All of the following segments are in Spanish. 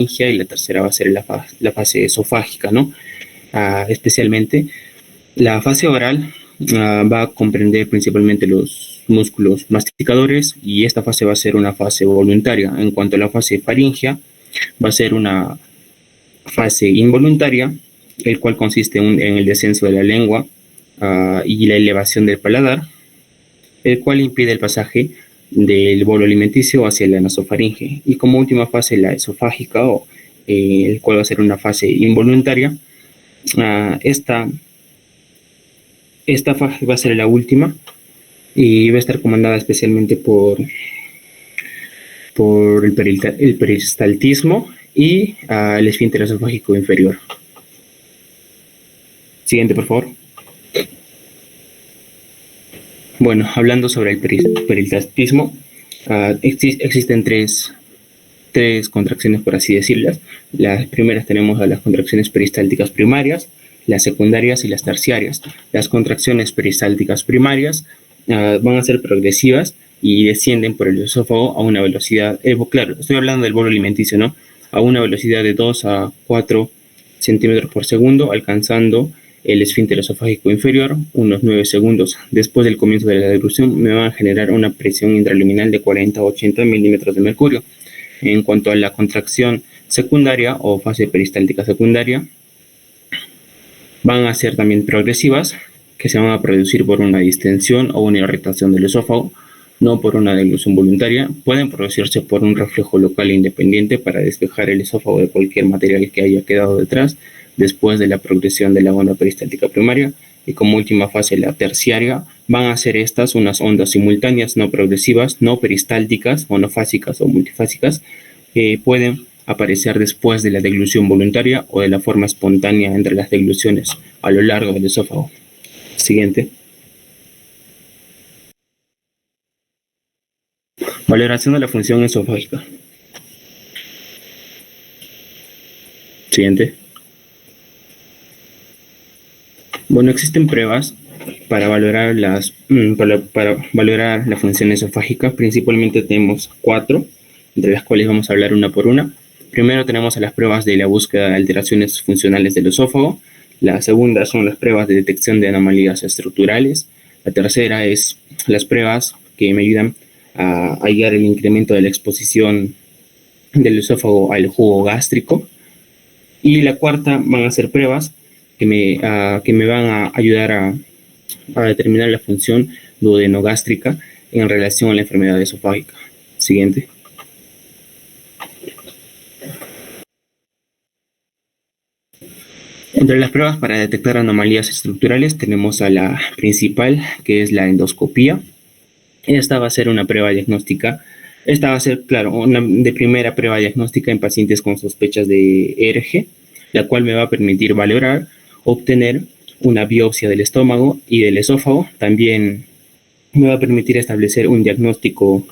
y la tercera va a ser la fase esofágica, ¿no? Especialmente la fase oral va a comprender principalmente los músculos masticadores y esta fase va a ser una fase voluntaria. En cuanto a la fase faríngea, va a ser una fase involuntaria, el cual consiste en el descenso de la lengua y la elevación del paladar, el cual impide el pasaje del bolo alimenticio hacia la nasofaringe. Y como última fase, la esofágica, el cual va a ser una fase involuntaria. Esta fase va a ser la última y va a estar comandada especialmente por el peristaltismo y el esfínter esofágico inferior. Siguiente, por favor. Bueno, hablando sobre el peristaltismo, existen tres contracciones, por así decirlas. Las primeras tenemos a las contracciones peristálticas primarias, las secundarias y las terciarias. Las contracciones peristálticas primarias van a ser progresivas y descienden por el esófago a una velocidad, claro, estoy hablando del bolo alimenticio, ¿no? A una velocidad de 2 a 4 centímetros por segundo, alcanzando el esfínter esofágico inferior unos 9 segundos. Después del comienzo de la deglución me van a generar una presión intraluminal de 40 a 80 milímetros de mercurio. En cuanto a la contracción secundaria o fase peristáltica secundaria, van a ser también progresivas, que se van a producir por una distensión o una irritación del esófago, no por una deglución voluntaria. Pueden producirse por un reflejo local independiente para despejar el esófago de cualquier material que haya quedado detrás después de la progresión de la onda peristáltica primaria. Y como última fase, la terciaria, van a ser estas unas ondas simultáneas no progresivas, no peristálticas, monofásicas o multifásicas, que pueden aparecer después de la deglución voluntaria o de la forma espontánea entre las degluciones a lo largo del esófago. Siguiente. Valoración de la función esofágica. Siguiente. Bueno, existen pruebas para valorar valorar la función esofágica. Principalmente tenemos 4, entre las cuales vamos a hablar una por una. Primero tenemos las pruebas de la búsqueda de alteraciones funcionales del esófago. La segunda son las pruebas de detección de anomalías estructurales. La tercera es las pruebas que me ayudan a hallar el incremento de la exposición del esófago al jugo gástrico. Y la cuarta van a ser pruebas que me van a ayudar a determinar la función duodenogástrica en relación a la enfermedad esofágica. Siguiente. Entre las pruebas para detectar anomalías estructurales tenemos a la principal, que es la endoscopía. Esta va a ser una prueba diagnóstica. Esta va a ser, claro, una de primera prueba diagnóstica en pacientes con sospechas de ERG, la cual me va a permitir valorar, obtener una biopsia del estómago y del esófago. También me va a permitir establecer un diagnóstico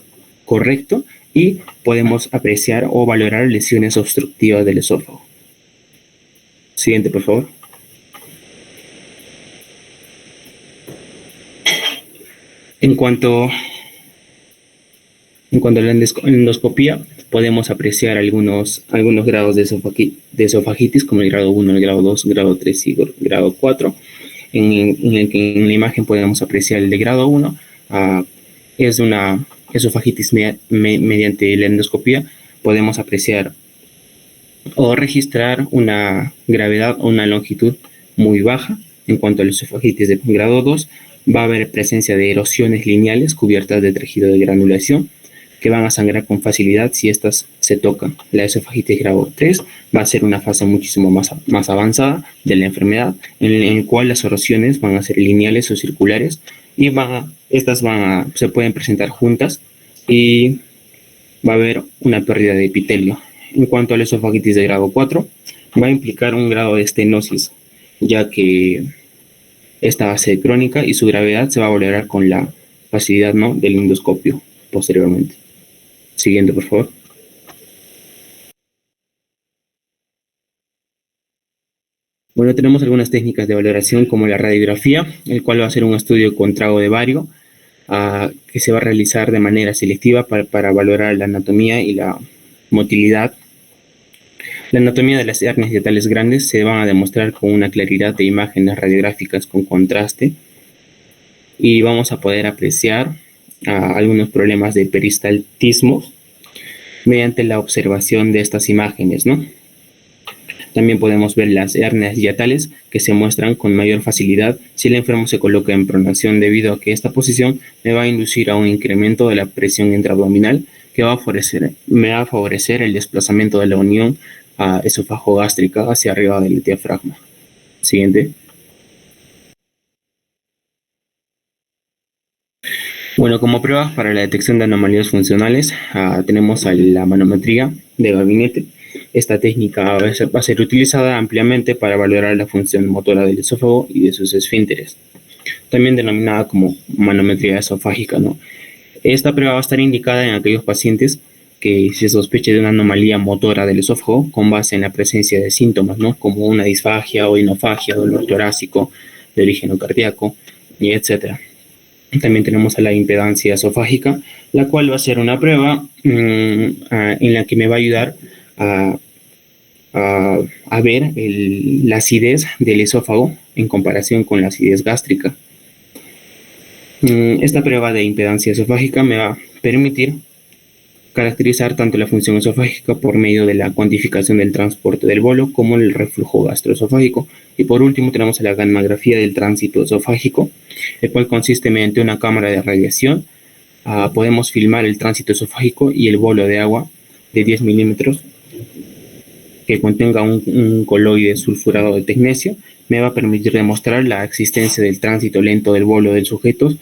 correcto y podemos apreciar o valorar lesiones obstructivas del esófago. Siguiente, por favor. En cuanto a la endoscopía, podemos apreciar algunos grados de esofagitis, como el grado 1, el grado 2, grado 3 y grado 4. En la imagen podemos apreciar el de grado 1. Es una esofagitis mediante la endoscopía. Podemos apreciar o registrar una gravedad o una longitud muy baja. En cuanto a la esofagitis de grado 2, va a haber presencia de erosiones lineales cubiertas de tejido de granulación que van a sangrar con facilidad si estas se tocan. La esofagitis grado 3 va a ser una fase muchísimo más avanzada de la enfermedad, en la cual las erosiones van a ser lineales o circulares y se pueden presentar juntas y va a haber una pérdida de epitelio. En cuanto a la esofagitis de grado 4, va a implicar un grado de estenosis, ya que esta va a ser crónica y su gravedad se va a valorar con la facilidad, ¿no?, del endoscopio posteriormente. Siguiente, por favor. Bueno, tenemos algunas técnicas de valoración como la radiografía, el cual va a ser un estudio con trago de bario que se va a realizar de manera selectiva para valorar la anatomía y la motilidad La anatomía de las hernias diatales grandes se van a demostrar con una claridad de imágenes radiográficas con contraste y vamos a poder apreciar algunos problemas de peristaltismo mediante la observación de estas imágenes, ¿no? También podemos ver las hernias diatales que se muestran con mayor facilidad si el enfermo se coloca en pronación, debido a que esta posición me va a inducir a un incremento de la presión intraabdominal que me va a favorecer el desplazamiento de la unión esófago-gástrica hacia arriba del diafragma. Siguiente. Bueno, como pruebas para la detección de anomalías funcionales, tenemos la manometría de gabinete. Esta técnica va a ser utilizada ampliamente para valorar la función motora del esófago y de sus esfínteres, también denominada como manometría esofágica, ¿no? Esta prueba va a estar indicada en aquellos pacientes que se sospeche de una anomalía motora del esófago con base en la presencia de síntomas, ¿no? Como una disfagia o inofagia, dolor torácico de origen cardíaco, y etcétera. También tenemos a la impedancia esofágica, la cual va a ser una prueba en la que me va a ayudar a, a ver la acidez del esófago en comparación con la acidez gástrica. Esta prueba de impedancia esofágica me va a permitir caracterizar tanto la función esofágica por medio de la cuantificación del transporte del bolo como el reflujo gastroesofágico. Y por último tenemos la gammagrafía del tránsito esofágico, el cual consiste mediante una cámara de radiación. Podemos filmar el tránsito esofágico y el bolo de agua de 10 milímetros que contenga un coloide sulfurado de tecnecio. Me va a permitir demostrar la existencia del tránsito lento del bolo del sujeto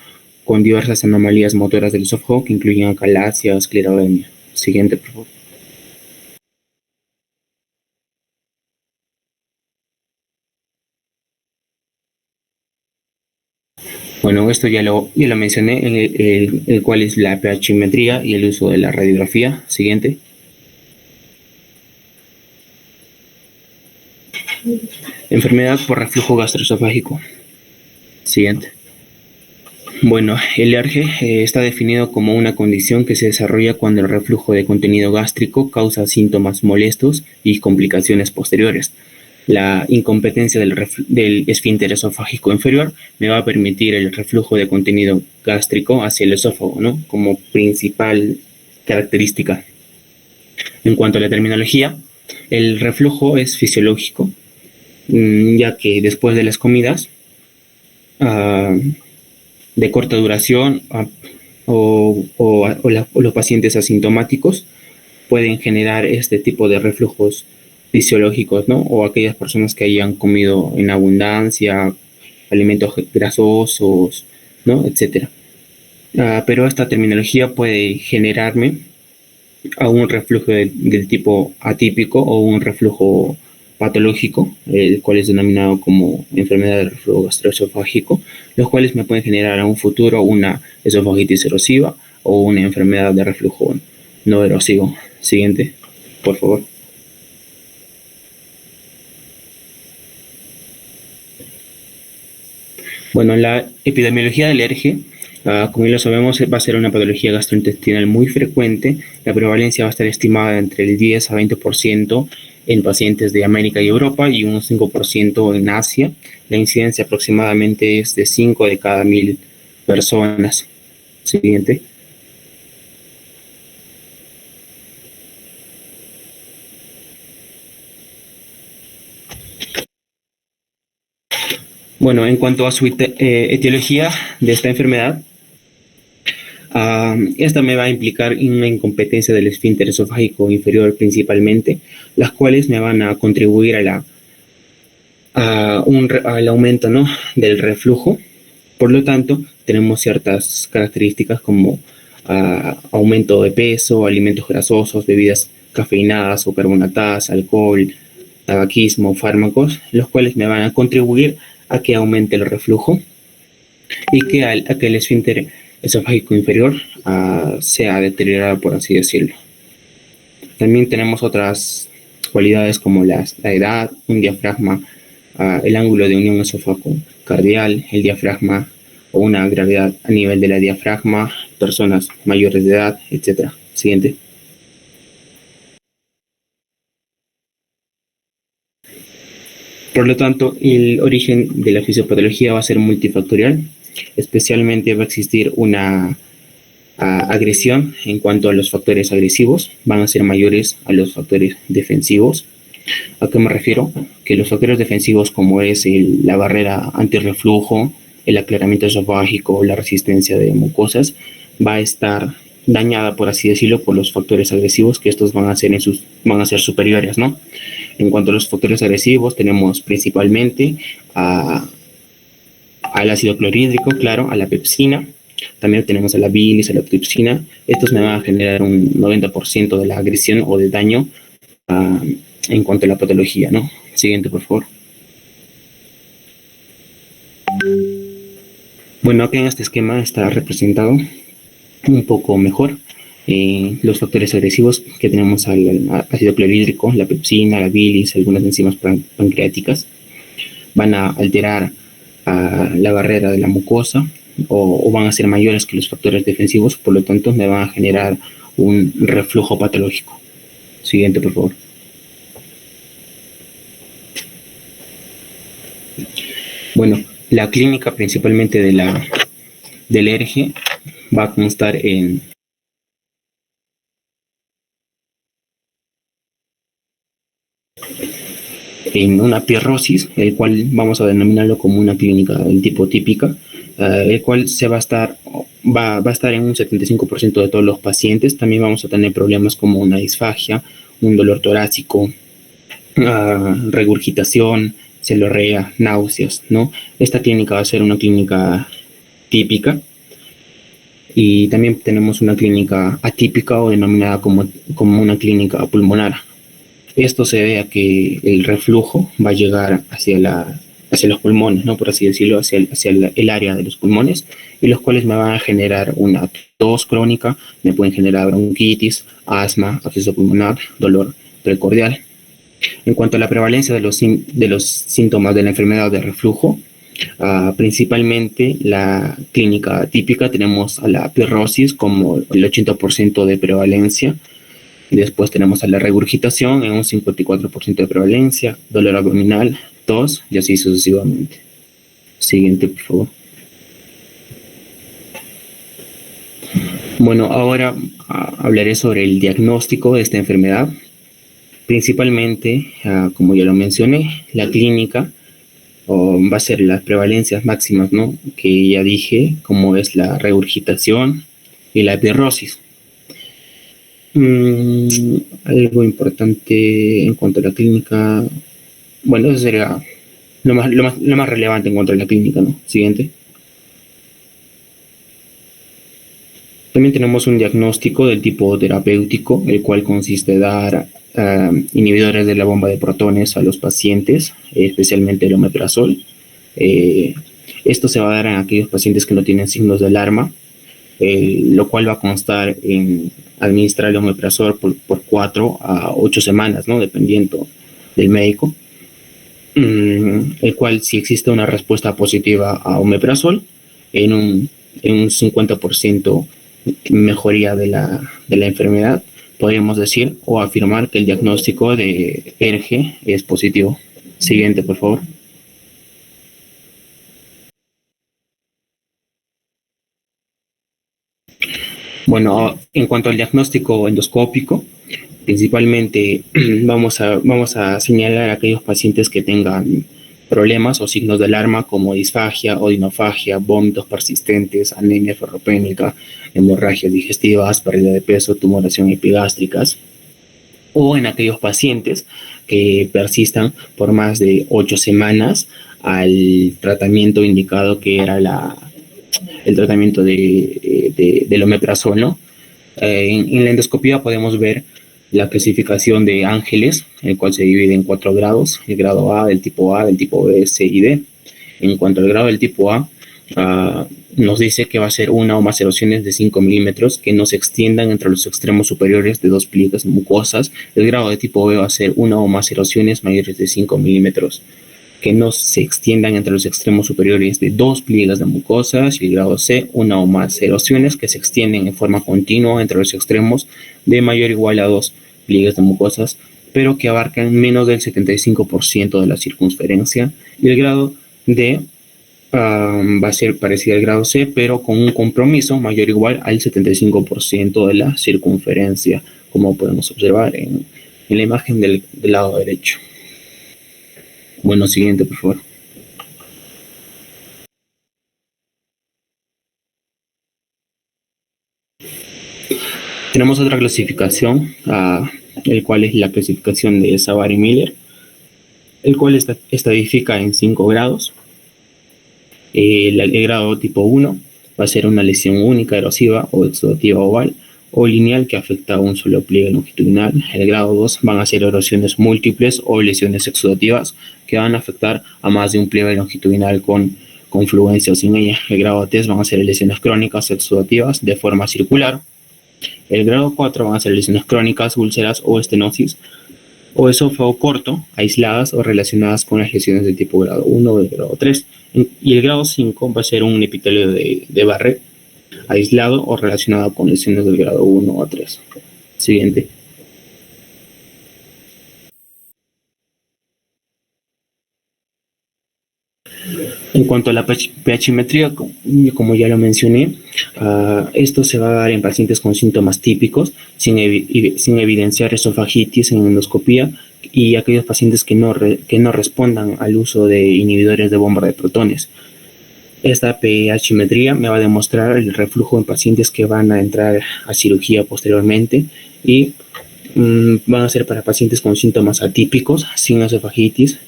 con diversas anomalías motoras del esófago que incluyen acalasia, esclerodermia. Siguiente, por favor. Bueno, esto ya lo mencioné, el cual es la pHimetría y el uso de la radiografía. Siguiente. Enfermedad por reflujo gastroesofágico. Siguiente. Bueno, el ERGE está definido como una condición que se desarrolla cuando el reflujo de contenido gástrico causa síntomas molestos y complicaciones posteriores. La incompetencia del esfínter esofágico inferior me va a permitir el reflujo de contenido gástrico hacia el esófago, ¿no? Como principal característica. En cuanto a la terminología, el reflujo es fisiológico, ya que después de las comidas de corta duración o los pacientes asintomáticos pueden generar este tipo de reflujos fisiológicos, ¿no? O aquellas personas que hayan comido en abundancia, alimentos grasosos, ¿no? Etcétera. Pero esta terminología puede generarme a un reflujo del tipo atípico o un reflujo patológico, el cual es denominado como enfermedad del reflujo gastroesofágico, los cuales me pueden generar a un futuro una esofagitis erosiva o una enfermedad de reflujo no erosivo. Siguiente, por favor. Bueno, la epidemiología del ERGE, como ya lo sabemos, va a ser una patología gastrointestinal muy frecuente. La prevalencia va a estar estimada entre el 10 a 20% en pacientes de América y Europa y un 5% en Asia. La incidencia aproximadamente es de 5 de cada 1000 personas. Siguiente. Bueno, en cuanto a su etiología de esta enfermedad, esta me va a implicar una incompetencia del esfínter esofágico inferior principalmente, las cuales me van a contribuir al aumento, ¿no?, del reflujo. Por lo tanto, tenemos ciertas características como aumento de peso, alimentos grasosos, bebidas cafeinadas o carbonatadas, alcohol, tabaquismo, fármacos, los cuales me van a contribuir a que aumente el reflujo y a que el esfínter esofágico inferior sea deteriorado, por así decirlo. También tenemos otras cualidades como la edad, un diafragma, el ángulo de unión esófago-cardial, el diafragma o una gravedad a nivel de la diafragma, personas mayores de edad, etc. Siguiente. Por lo tanto, el origen de la fisiopatología va a ser multifactorial. Especialmente va a existir una agresión en cuanto a los factores agresivos, van a ser mayores a los factores defensivos. ¿A qué me refiero? Que los factores defensivos, como es la barrera antirreflujo, el aclaramiento esofágico, la resistencia de mucosas, va a estar dañada, por así decirlo, por los factores agresivos, que estos van a ser superiores, ¿no? En cuanto a los factores agresivos, tenemos principalmente al ácido clorhídrico, claro, a la pepsina. También tenemos a la bilis, a la tripsina. Estos me van a generar un 90% de la agresión o de daño en cuanto a la patología, ¿no? Siguiente, por favor. Bueno, aquí en este esquema está representado un poco mejor los factores agresivos que tenemos al ácido clorhídrico, la pepsina, la bilis, algunas enzimas pancreáticas. Van a alterar la barrera de la mucosa o van a ser mayores que los factores defensivos, por lo tanto me van a generar un reflujo patológico. Siguiente, por favor. Bueno, la clínica principalmente del ERGE va a constar en una pirrosis, el cual vamos a denominarlo como una clínica del tipo típica, el cual va a estar en un 75% de todos los pacientes. También vamos a tener problemas como una disfagia, un dolor torácico, regurgitación, celorrea, náuseas, ¿no? Esta clínica va a ser una clínica típica. Y también tenemos una clínica atípica o denominada como una clínica pulmonar. Esto se debe a que el reflujo va a llegar hacia los pulmones, ¿no? Por así decirlo, hacia el área de los pulmones, y los cuales me van a generar una tos crónica, me pueden generar bronquitis, asma, absceso pulmonar, dolor precordial. En cuanto a la prevalencia de los síntomas de la enfermedad de reflujo, principalmente la clínica típica tenemos a la pirrosis como el 80% de prevalencia. Y después tenemos a la regurgitación en un 54% de prevalencia, dolor abdominal, tos y así sucesivamente. Siguiente, por favor. Bueno, ahora hablaré sobre el diagnóstico de esta enfermedad. Principalmente, como ya lo mencioné, la clínica va a ser las prevalencias máximas, ¿no? Que ya dije, como es la regurgitación y la pirrosis. Algo importante en cuanto a la clínica, bueno, eso sería lo más relevante en cuanto a la clínica, ¿no? Siguiente. También tenemos un diagnóstico del tipo terapéutico, el cual consiste en dar inhibidores de la bomba de protones a los pacientes, especialmente el omeprazol. Esto se va a dar en aquellos pacientes que no tienen signos de alarma, lo cual va a constar en administrar el omeprazol por 4 a 8 semanas, ¿no? Dependiendo del médico. El cual, si existe una respuesta positiva a omeprazol, en un 50% mejoría de la enfermedad, podríamos decir o afirmar que el diagnóstico de ERGE es positivo. Siguiente, por favor. Bueno, en cuanto al diagnóstico endoscópico, principalmente vamos a señalar a aquellos pacientes que tengan problemas o signos de alarma como disfagia, odinofagia, vómitos persistentes, anemia ferropénica, hemorragias digestivas, pérdida de peso, tumoración epigástricas, o en aquellos pacientes que persistan por más de 8 semanas al tratamiento indicado, que era el tratamiento del omeprazol, ¿no? En la endoscopía podemos ver la clasificación de Ángeles, el cual se divide en 4 grados: el grado A, del tipo B, C y D. En cuanto al grado del tipo A, nos dice que va a ser una o más erosiones de 5 milímetros que no se extiendan entre los extremos superiores de 2 pliegues mucosas. El grado de tipo B va a ser una o más erosiones mayores de 5 milímetros que no se extiendan entre los extremos superiores de 2 pliegues de mucosas, y el grado C, una o más erosiones que se extienden en forma continua entre los extremos de mayor o igual a 2 pliegues de mucosas pero que abarcan menos del 75% de la circunferencia. Y el grado D va a ser parecido al grado C, pero con un compromiso mayor o igual al 75% de la circunferencia, como podemos observar en la imagen del lado derecho. Bueno, siguiente, por favor. Tenemos otra clasificación, el cual es la clasificación de Savary-Miller, el cual estadifica en 5 grados. El grado tipo 1 va a ser una lesión única, erosiva o exudativa oval o lineal que afecta a un solo pliegue longitudinal. El grado 2 van a ser erosiones múltiples o lesiones exudativas que van a afectar a más de un pliegue longitudinal con confluencia o sin ella. El grado 3 van a ser lesiones crónicas exudativas de forma circular. El grado 4 van a ser lesiones crónicas, úlceras o estenosis o esófago corto, aisladas o relacionadas con las lesiones del tipo grado 1 o del grado 3. Y el grado 5 va a ser un epitelio de Barrett aislado o relacionado con lesiones del grado 1 o 3. Siguiente. En cuanto a la pHimetría, como ya lo mencioné, esto se va a dar en pacientes con síntomas típicos, sin evidenciar esofagitis en endoscopía, y aquellos pacientes que no respondan al uso de inhibidores de bomba de protones. Esta pHimetría me va a demostrar el reflujo en pacientes que van a entrar a cirugía posteriormente y van a ser para pacientes con síntomas atípicos, sin esofagitis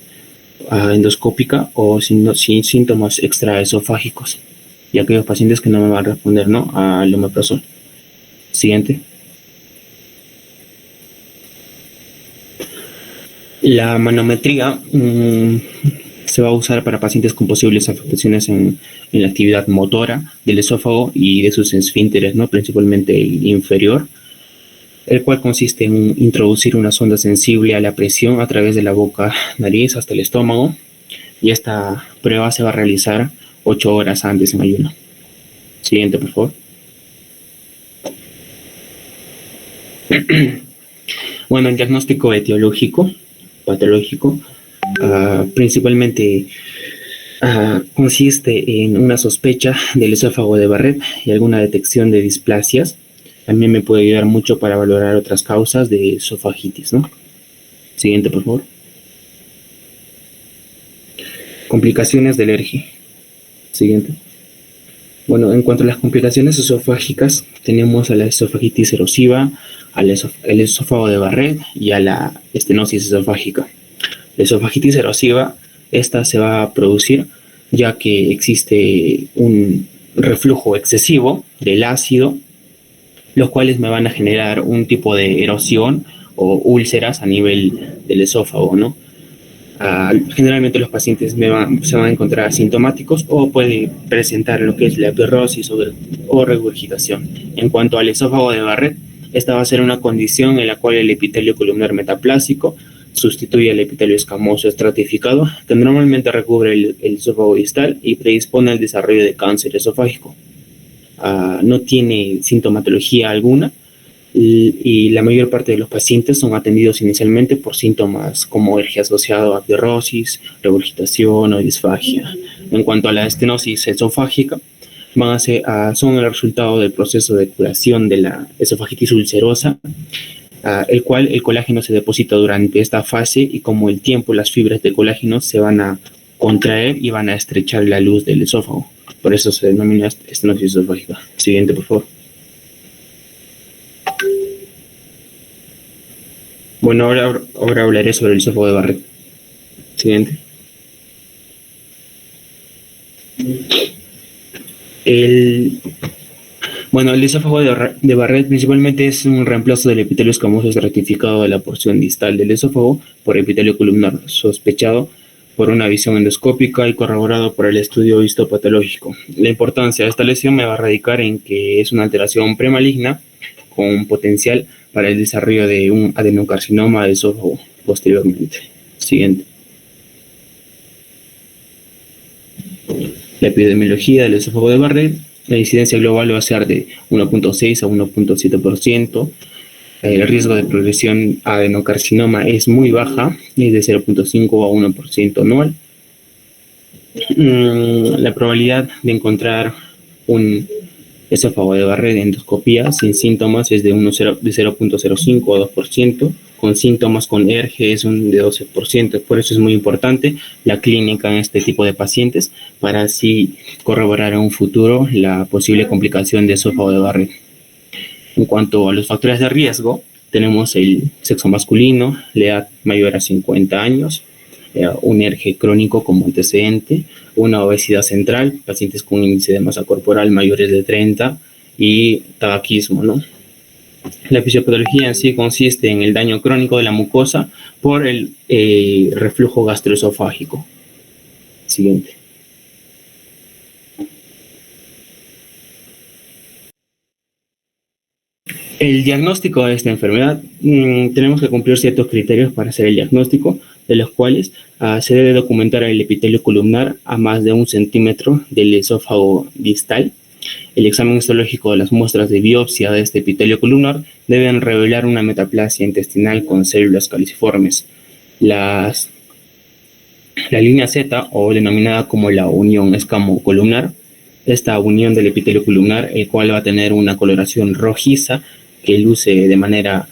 endoscópica o sin síntomas extraesofágicos, y aquellos pacientes que no me van a responder al omeprazol. Siguiente. La manometría se va a usar para pacientes con posibles afectaciones en la actividad motora del esófago y de sus esfínteres, principalmente el inferior, el cual consiste en introducir una sonda sensible a la presión a través de la boca, nariz hasta el estómago, y esta prueba se va a realizar 8 horas antes en ayuno. Siguiente, por favor. Bueno, el diagnóstico etiológico, patológico, principalmente consiste en una sospecha del esófago de Barrett y alguna detección de displasias. También me puede ayudar mucho para valorar otras causas de esofagitis, Siguiente, por favor. Complicaciones de alergia. Siguiente. Bueno, en cuanto a las complicaciones esofágicas, tenemos a la esofagitis erosiva, al esófago de Barrett y a la estenosis esofágica. La esofagitis erosiva, esta se va a producir ya que existe un reflujo excesivo del ácido, los cuales me van a generar un tipo de erosión o úlceras a nivel del esófago, Generalmente los pacientes se van a encontrar asintomáticos o puede presentar lo que es la pirrosis o regurgitación. En cuanto al esófago de Barrett, esta va a ser una condición en la cual el epitelio columnar metaplásico sustituye al epitelio escamoso estratificado, que normalmente recubre el esófago distal y predispone al desarrollo de cáncer esofágico. No tiene sintomatología alguna y la mayor parte de los pacientes son atendidos inicialmente por síntomas como alergia asociada a pirrosis, regurgitación o disfagia. En cuanto a la estenosis esofágica, son el resultado del proceso de curación de la esofagitis ulcerosa, el cual el colágeno se deposita durante esta fase y como el tiempo las fibras de colágeno se van a contraer y van a estrechar la luz del esófago. Por eso se denomina estenosis esofágica. Siguiente, por favor. Bueno, ahora hablaré sobre el esófago de Barrett. Siguiente. El esófago de Barrett principalmente es un reemplazo del epitelio escamoso estratificado de la porción distal del esófago por epitelio columnar, sospechado por una visión endoscópica y corroborado por el estudio histopatológico. La importancia de esta lesión me va a radicar en que es una alteración premaligna con potencial para el desarrollo de un adenocarcinoma de esófago posteriormente. Siguiente. La epidemiología del esófago de Barrett, la incidencia global va a ser de 1.6 a 1.7%. el riesgo de progresión a adenocarcinoma es muy baja, es de 0.5 a 1% anual. La probabilidad de encontrar un esófago de Barrett de endoscopía sin síntomas es de 0.05 a 2%, con síntomas con ERG es de 12%. Por eso es muy importante la clínica en este tipo de pacientes para así corroborar en un futuro la posible complicación de esófago de Barrett. En cuanto a los factores de riesgo, tenemos el sexo masculino, la edad mayor a 50 años, un ERG crónico como antecedente, una obesidad central, pacientes con índice de masa corporal mayores de 30 y tabaquismo, ¿no? La fisiopatología en sí consiste en el daño crónico de la mucosa por el reflujo gastroesofágico. Siguiente. El diagnóstico de esta enfermedad, tenemos que cumplir ciertos criterios para hacer el diagnóstico, de los cuales se debe documentar el epitelio columnar a más de 1 centímetro del esófago distal. El examen histológico de las muestras de biopsia de este epitelio columnar deben revelar una metaplasia intestinal con células caliciformes. La línea Z, o denominada como la unión escamo-columnar, esta unión del epitelio columnar, el cual va a tener una coloración rojiza que luce de manera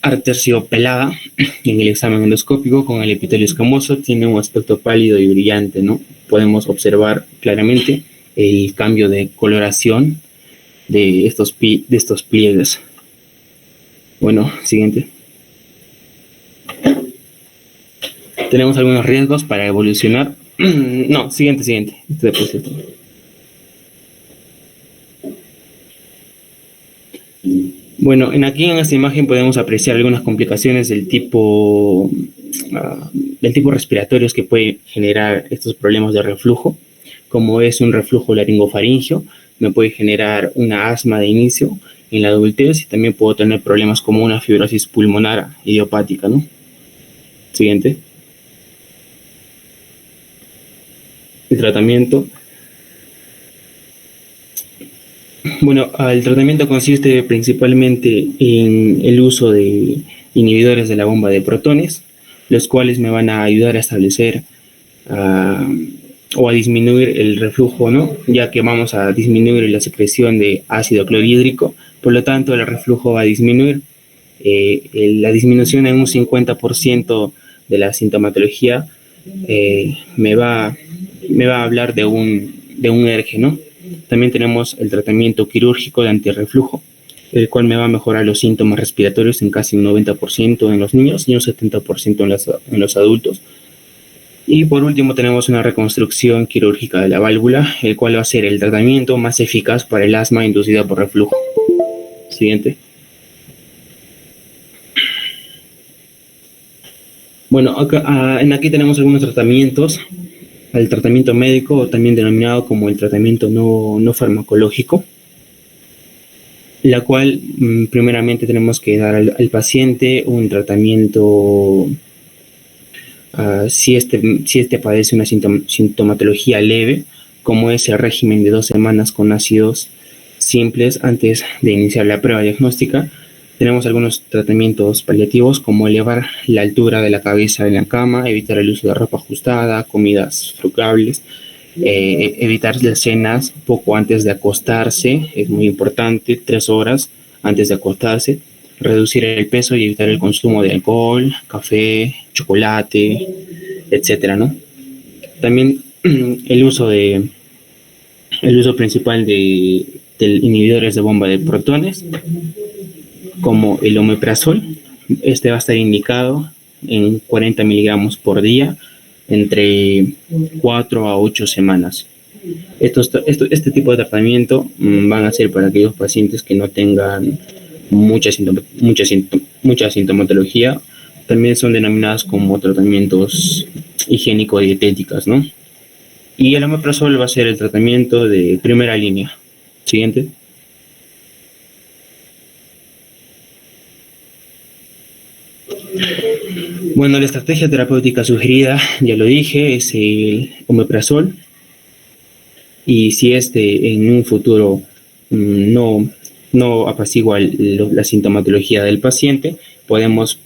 arterciopelada en el examen endoscópico. Con el epitelio escamoso tiene un aspecto pálido y brillante, ¿no? Podemos observar claramente el cambio de coloración de estos pliegues. Bueno, siguiente. Tenemos algunos riesgos para evolucionar. No, siguiente. Bueno, aquí en esta imagen podemos apreciar algunas complicaciones del tipo respiratorios que puede generar estos problemas de reflujo, como es un reflujo laringofaringio, me puede generar una asma de inicio en la adultez y también puedo tener problemas como una fibrosis pulmonar idiopática, ¿no? Siguiente. El tratamiento. Bueno, el tratamiento consiste principalmente en el uso de inhibidores de la bomba de protones, los cuales me van a ayudar a establecer o a disminuir el reflujo, ¿no? Ya que vamos a disminuir la secreción de ácido clorhídrico, por lo tanto el reflujo va a disminuir. La disminución en un 50% de la sintomatología me va a hablar de un ERG, ¿no? También tenemos el tratamiento quirúrgico de antirreflujo, el cual me va a mejorar los síntomas respiratorios en casi un 90% en los niños y un 70% en los adultos. Y por último tenemos una reconstrucción quirúrgica de la válvula, el cual va a ser el tratamiento más eficaz para el asma inducida por reflujo. Siguiente. Bueno, aquí tenemos algunos tratamientos. El tratamiento médico, también denominado como el tratamiento no farmacológico, la cual primeramente tenemos que dar al paciente un tratamiento si este padece una sintomatología leve, como es el régimen de 2 semanas con ácidos simples antes de iniciar la prueba diagnóstica. Tenemos algunos tratamientos paliativos, como elevar la altura de la cabeza en la cama, evitar el uso de ropa ajustada, comidas frugables, evitar las cenas poco antes de acostarse, es muy importante, 3 horas antes de acostarse, reducir el peso y evitar el consumo de alcohol, café, chocolate, etcétera, ¿no? También el uso principal de inhibidores de bomba de protones, como el omeprazol. Este va a estar indicado en 40 miligramos por día entre 4 a 8 semanas. Este tipo de tratamiento van a ser para aquellos pacientes que no tengan mucha sintomatología. También son denominadas como tratamientos higiénico-dietéticas, ¿no? Y el omeprazol va a ser el tratamiento de primera línea. Siguiente. Bueno, la estrategia terapéutica sugerida, ya lo dije, es el omeprazol. Y si en un futuro no no apacigua la sintomatología del paciente, podemos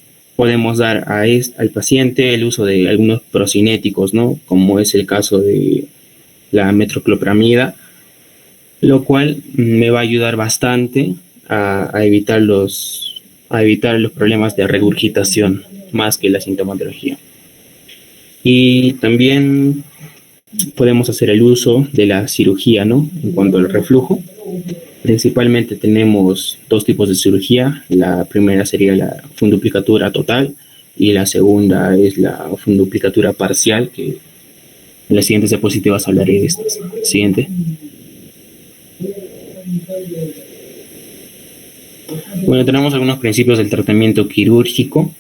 dar al paciente el uso de algunos procinéticos, ¿no? Como es el caso de la metoclopramida, lo cual me va a ayudar bastante a evitar los problemas de regurgitación más que la sintomatología. Y también podemos hacer el uso de la cirugía, ¿no? En cuanto al reflujo, principalmente tenemos dos tipos de cirugía. La primera sería la funduplicatura total y la segunda es la funduplicatura parcial, que en las siguientes diapositivas hablaré de estas. Siguiente. Bueno, tenemos algunos principios del tratamiento quirúrgico.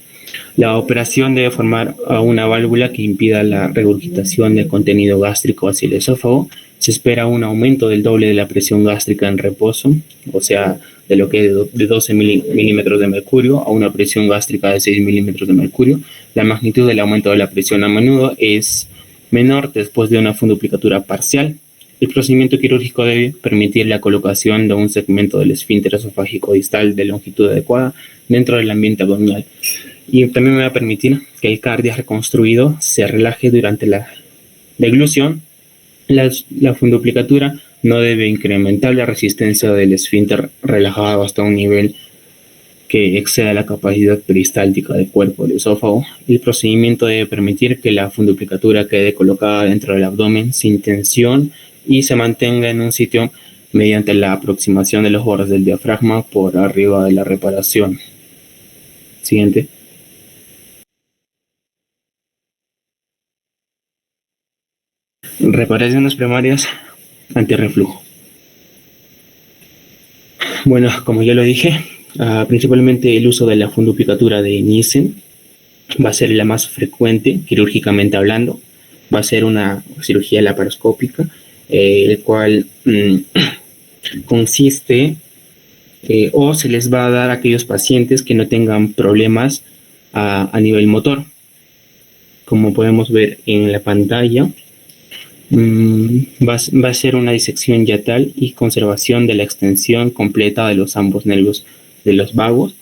La operación debe formar una válvula que impida la regurgitación del contenido gástrico hacia el esófago. Se espera un aumento del doble de la presión gástrica en reposo, o sea, de lo que es de 12 milímetros de mercurio a una presión gástrica de 6 milímetros de mercurio. La magnitud del aumento de la presión a menudo es menor después de una funduplicatura parcial. El procedimiento quirúrgico debe permitir la colocación de un segmento del esfínter esofágico distal de longitud adecuada dentro del ambiente abdominal. Y también me va a permitir que el cardias reconstruido se relaje durante la deglución. La funduplicatura no debe incrementar la resistencia del esfínter relajado hasta un nivel que exceda la capacidad peristáltica del cuerpo del esófago. El procedimiento debe permitir que la funduplicatura quede colocada dentro del abdomen sin tensión y se mantenga en un sitio mediante la aproximación de los bordes del diafragma por arriba de la reparación. Siguiente. Reparaciones primarias antirreflujo. Bueno, como ya lo dije, principalmente el uso de la funduplicatura de Nissen va a ser la más frecuente quirúrgicamente hablando. Va a ser una cirugía laparoscópica, el cual consiste o se les va a dar a aquellos pacientes que no tengan problemas a nivel motor. Como podemos ver en la pantalla, va a ser una disección yatal y conservación de la extensión completa de los ambos nervios de los vagos.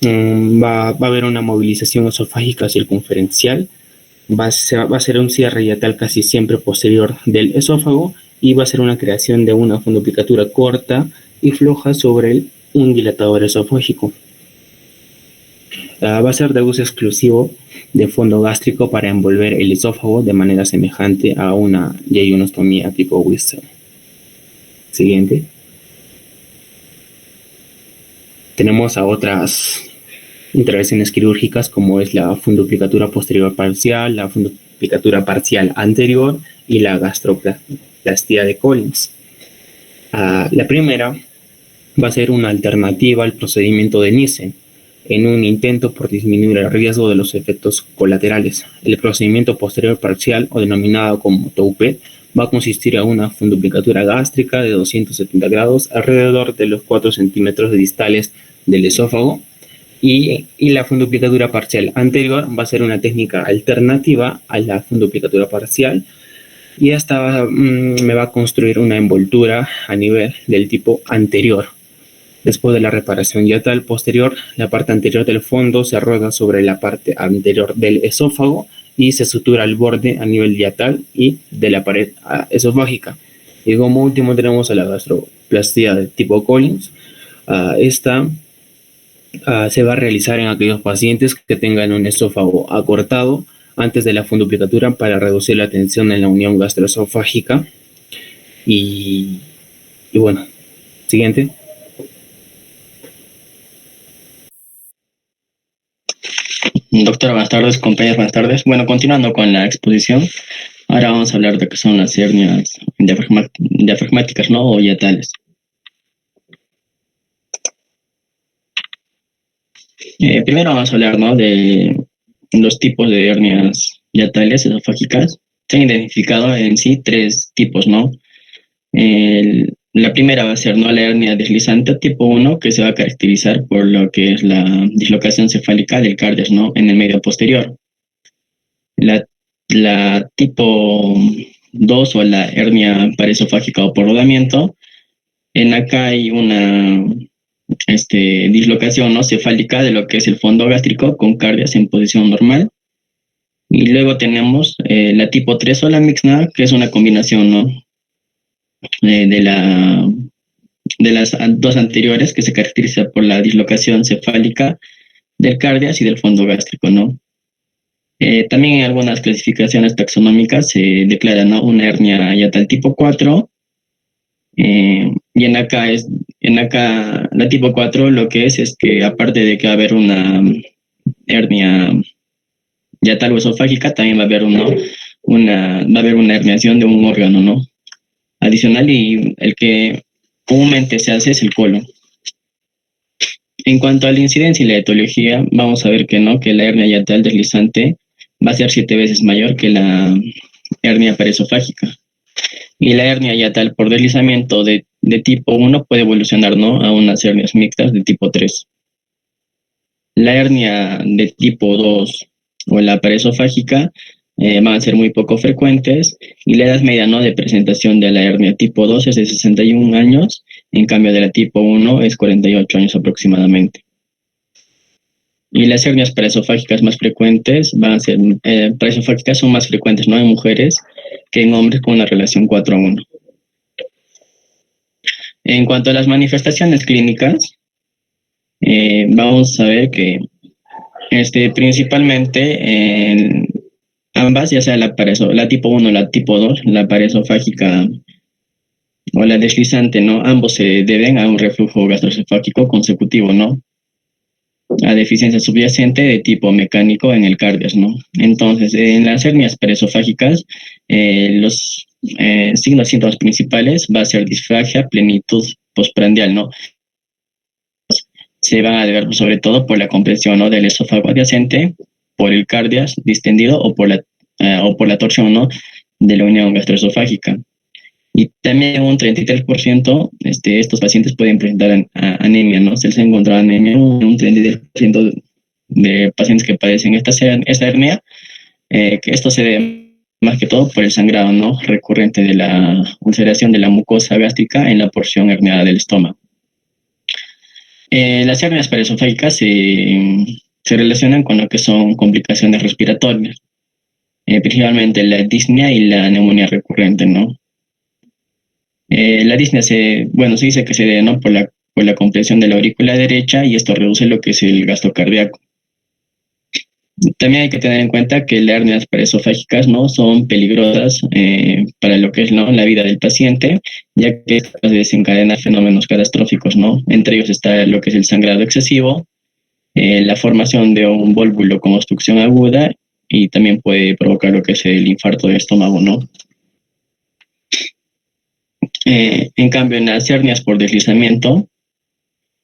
Va a haber una movilización esofágica circunferencial. Va a ser un cierre yatal casi siempre posterior del esófago y va a ser una creación de una funduplicatura corta y floja sobre un dilatador esofágico. Va a ser de uso exclusivo de fondo gástrico para envolver el esófago de manera semejante a una yeyonostomía tipo Whistler. Siguiente. Tenemos a otras intervenciones quirúrgicas como es la funduplicatura posterior parcial, la funduplicatura parcial anterior y la gastroplastia de Collins. La primera va a ser una alternativa al procedimiento de Nissen en un intento por disminuir el riesgo de los efectos colaterales. El procedimiento posterior parcial, o denominado como TOUPET, va a consistir en una funduplicatura gástrica de 270 grados alrededor de los 4 centímetros distales del esófago, y la funduplicatura parcial anterior va a ser una técnica alternativa a la funduplicatura parcial, y esta me va a construir una envoltura a nivel del tipo anterior. Después de la reparación yatal posterior, la parte anterior del fondo se arroja sobre la parte anterior del esófago y se sutura al borde a nivel yatal y de la pared esofágica. Y como último tenemos a la gastroplastia de tipo Collins. Esta se va a realizar en aquellos pacientes que tengan un esófago acortado antes de la funduplicatura para reducir la tensión en la unión gastroesofágica. Y bueno, siguiente. Doctora, buenas tardes, compañeros, buenas tardes. Bueno, continuando con la exposición, ahora vamos a hablar de qué son las hernias diafragmáticas, ¿no? O yatales. Primero vamos a hablar, ¿no? De los tipos de hernias yatales esofágicas. Se han identificado en sí 3 tipos, ¿no? La primera va a ser, ¿no?, la hernia deslizante tipo 1, que se va a caracterizar por lo que es la dislocación cefálica del cardias, ¿no?, en el medio posterior. La tipo 2, o la hernia paraesofágica o por rodamiento, En acá hay una dislocación, ¿no?, cefálica de lo que es el fondo gástrico con cardias en posición normal. Y luego tenemos la tipo 3 o la mixnada, que es una combinación, ¿no?, de de las dos anteriores, que se caracteriza por la dislocación cefálica del cardias y del fondo gástrico, ¿no? También en algunas clasificaciones taxonómicas se declara, ¿no?, una hernia yatal tipo 4. Y en acá la tipo 4 lo que es que aparte de que va a haber una hernia yatal o esofágica, también va a haber va a haber una herniación de un órgano, ¿no?, adicional, y el que comúnmente se hace es el colon. En cuanto a la incidencia y la etiología, vamos a ver que no, que la hernia yatal deslizante va a ser 7 veces mayor que la hernia paraesofágica. Y la hernia yatal por deslizamiento de tipo 1 puede evolucionar, ¿no?, a unas hernias mixtas de tipo 3. La hernia de tipo 2 o la paraesofágica van a ser muy poco frecuentes, y la edad media, ¿no?, de presentación de la hernia tipo 2 es de 61 años, en cambio de la tipo 1 es 48 años aproximadamente. Y las hernias paraesofágicas más frecuentes van a ser, paraesofágicas son más frecuentes, ¿no?, en mujeres que en hombres con una relación 4:1. En cuanto a las manifestaciones clínicas, vamos a ver que principalmente ambas, ya sea la tipo 1 o la tipo 2, la paraesofágica o la deslizante, ¿no?, ambos se deben a un reflujo gastroesofágico consecutivo, ¿no?, a deficiencia subyacente de tipo mecánico en el cardias, ¿no? Entonces, en las hernias paraesofágicas, los signos y síntomas principales va a ser disfagia, plenitud postprandial, ¿no? Se va a deber sobre todo por la compresión, ¿no?, del esófago adyacente, por el cardias distendido o por la torsión, ¿no?, de la unión gastroesofágica. Y también un 33%, estos pacientes pueden presentar anemia, ¿no? Se les ha encontrado anemia en un 33% de pacientes que padecen esta hernia, que esto se debe más que todo por el sangrado, ¿no?, recurrente de la ulceración de la mucosa gástrica en la porción herniada del estómago. Las hernias paraesofágicas se relacionan con lo que son complicaciones respiratorias, principalmente la disnea y la neumonía recurrente, ¿no? La disnea se dice que se debe, ¿no?, por la compresión de la aurícula derecha, y esto reduce lo que es el gasto cardíaco. También hay que tener en cuenta que las hernias paraesofágicas, ¿no?, son peligrosas para lo que es, ¿no?, la vida del paciente, ya que desencadena fenómenos catastróficos, ¿no? Entre ellos está lo que es el sangrado excesivo, la formación de un vólvulo con obstrucción aguda, y también puede provocar lo que es el infarto del estómago, ¿no? En cambio, en las hernias por deslizamiento,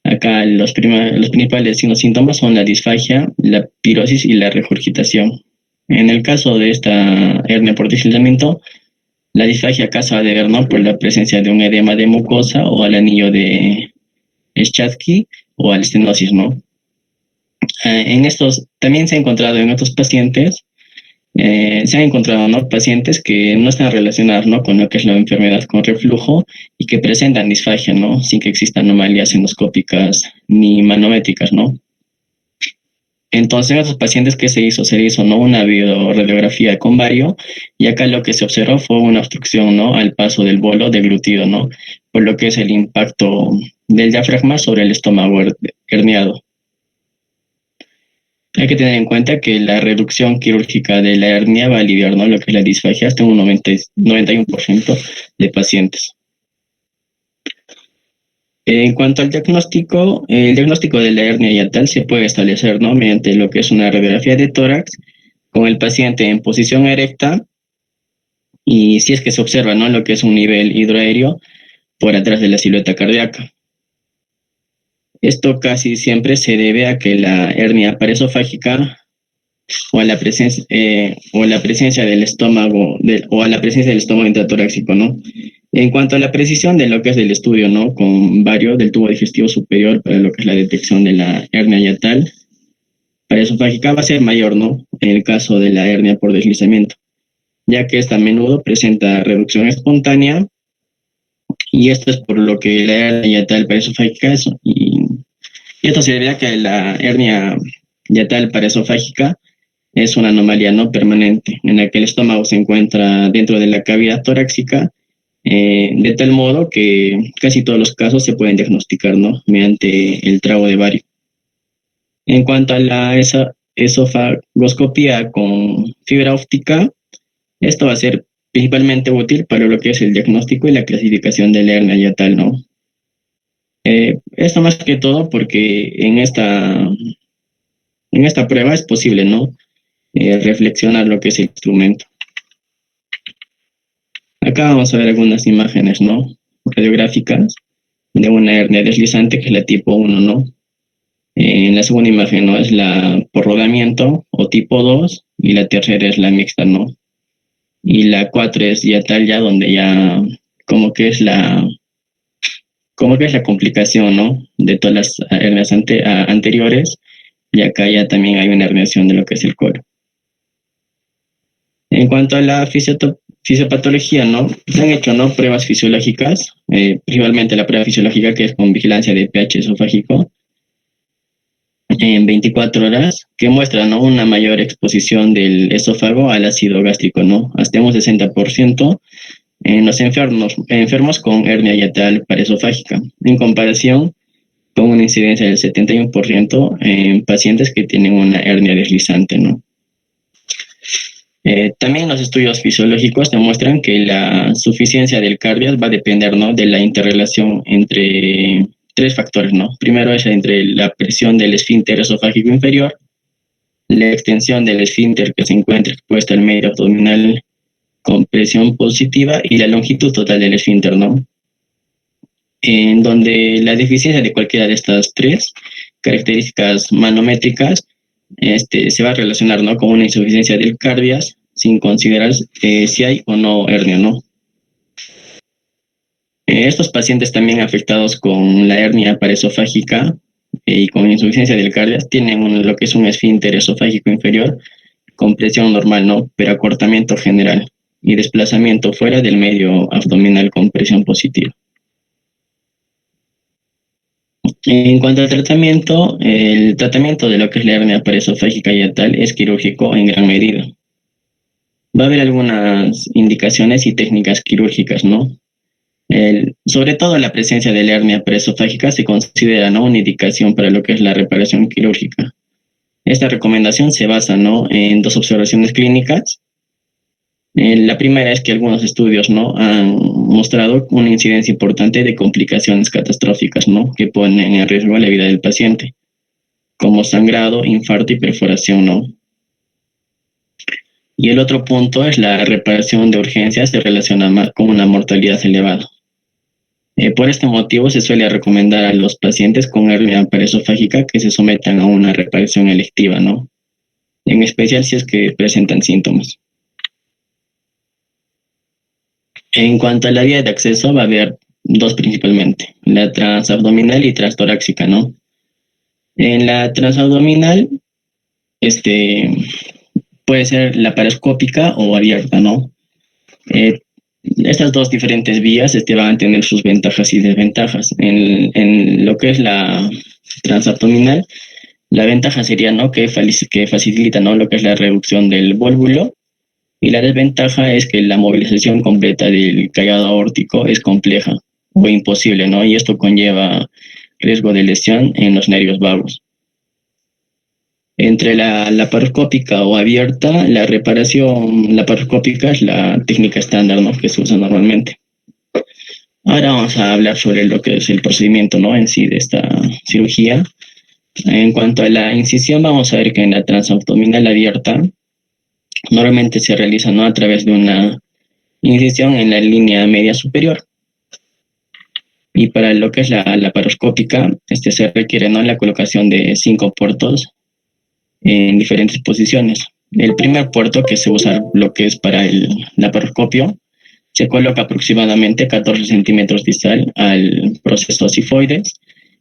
acá los principales signos y síntomas son la disfagia, la pirosis y la regurgitación. En el caso de esta hernia por deslizamiento, la disfagia acá se va a deber, ¿no?, por la presencia de un edema de mucosa o al anillo de Schatzky o al estenosis, ¿no? En estos también se ha encontrado en otros pacientes, se han encontrado, ¿no?, pacientes que no están relacionados, ¿no?, con lo que es la enfermedad con reflujo, y que presentan disfagia, ¿no?, sin que existan anomalías endoscópicas ni manométricas, ¿no? Entonces, en estos pacientes, ¿qué se hizo? Se hizo, ¿no?, una bioradiografía con vario, y acá lo que se observó fue una obstrucción, ¿no?, al paso del bolo deglutido, ¿no?, por lo que es el impacto del diafragma sobre el estómago herniado. Hay que tener en cuenta que la reducción quirúrgica de la hernia va a aliviar, ¿no?, lo que es la disfagia hasta un 91% de pacientes. En cuanto al diagnóstico, el diagnóstico de la hernia yatal se puede establecer, ¿no?, mediante lo que es una radiografía de tórax con el paciente en posición erecta, y si es que se observa, ¿no?, lo que es un nivel hidroaéreo por atrás de la silueta cardíaca. Esto casi siempre se debe a que la hernia paraesofágica o a la presencia del estómago o a la presencia del estómago intratorácico, ¿no? En cuanto a la precisión de lo que es del estudio, ¿no?, con vario del tubo digestivo superior para lo que es la detección de la hernia yatal paraesofágica va a ser mayor, ¿no?, en el caso de la hernia por deslizamiento, ya que esta a menudo presenta reducción espontánea Y esto es por lo que la hernia yatal paraesofágica y esto se debe a que la hernia yatal paraesofágica es una anomalía no permanente en la que el estómago se encuentra dentro de la cavidad torácica, de tal modo que casi todos los casos se pueden diagnosticar, ¿no?, mediante el trago de bario. En cuanto a la esofagoscopía con fibra óptica, esto va a ser principalmente útil para lo que es el diagnóstico y la clasificación de la hernia yatal, ¿no? Esto más que todo porque en esta prueba es posible, ¿no?, reflexionar lo que es el instrumento. Acá vamos a ver algunas imágenes, ¿no?, radiográficas de una hernia deslizante que es la tipo 1, ¿no? En la segunda imagen, ¿no?, es la por rodamiento o tipo 2 y la tercera es la mixta, ¿no? Y la 4 es ya tal, ya donde ya como que es la complicación, ¿no?, de todas las hernias anteriores, y acá ya también hay una herniación de lo que es el colon. En cuanto a la fisiopatología, ¿no?, se han hecho, ¿no?, pruebas fisiológicas, principalmente la prueba fisiológica que es con vigilancia de pH esofágico en 24 horas, que muestra, ¿no?, una mayor exposición del esófago al ácido gástrico, ¿no?, hasta un 60% en los enfermos con hernia yatal paraesofágica, en comparación con una incidencia del 71% en pacientes que tienen una hernia deslizante, ¿no? También los estudios fisiológicos demuestran que la suficiencia del cardias va a depender, ¿no?, de la interrelación entre tres factores, ¿no? Primero es entre la presión del esfínter esofágico inferior, la extensión del esfínter que se encuentra expuesta al medio abdominal con presión positiva y la longitud total del esfínter, ¿no? En donde la deficiencia de cualquiera de estas tres características manométricas se va a relacionar, ¿no?, con una insuficiencia del cardias sin considerar si hay o no hernia, ¿no? Estos pacientes también afectados con la hernia paraesofágica y con insuficiencia del cardias tienen lo que es un esfínter esofágico inferior con presión normal, ¿no?, pero acortamiento general y desplazamiento fuera del medio abdominal con presión positiva. En cuanto al tratamiento, el tratamiento de lo que es la hernia paraesofágica yatal es quirúrgico en gran medida. Va a haber algunas indicaciones y técnicas quirúrgicas, ¿no? Sobre todo la presencia de la hernia paraesofágica se considera, ¿no?, una indicación para lo que es la reparación quirúrgica. Esta recomendación se basa, ¿no?, en dos observaciones clínicas. La primera es que algunos estudios, ¿no?, han mostrado una incidencia importante de complicaciones catastróficas, ¿no?, que ponen en riesgo la vida del paciente, como sangrado, infarto y perforación, ¿no? Y el otro punto es la reparación de urgencias se relaciona con una mortalidad elevada. Por este motivo se suele recomendar a los pacientes con hernia paraesofágica que se sometan a una reparación electiva, ¿no?, en especial si es que presentan síntomas. En cuanto a la vía de acceso, va a haber dos principalmente, la transabdominal y transtorácica, ¿no? En la transabdominal, puede ser laparoscópica o abierta, ¿no? Estas dos diferentes vías van a tener sus ventajas y desventajas. En lo que es la transabdominal, la ventaja sería, ¿no?, que facilita, ¿no?, lo que es la reducción del vólvulo, y la desventaja es que la movilización completa del callado aórtico es compleja o imposible, ¿no? Y esto conlleva riesgo de lesión en los nervios vagos. Entre la laparoscópica o abierta, la reparación laparoscópica es la técnica estándar, ¿no?, que se usa normalmente. Ahora vamos a hablar sobre lo que es el procedimiento, ¿no?, en sí de esta cirugía. En cuanto a la incisión, vamos a ver que en la transabdominal abierta normalmente se realiza, ¿no?, a través de una incisión en la línea media superior. Y para lo que es la laparoscópica, se requiere, ¿no?, la colocación de 5 puertos en diferentes posiciones. El primer puerto, que se usa lo que es para el laparoscopio, se coloca aproximadamente 14 centímetros distal al proceso sifoides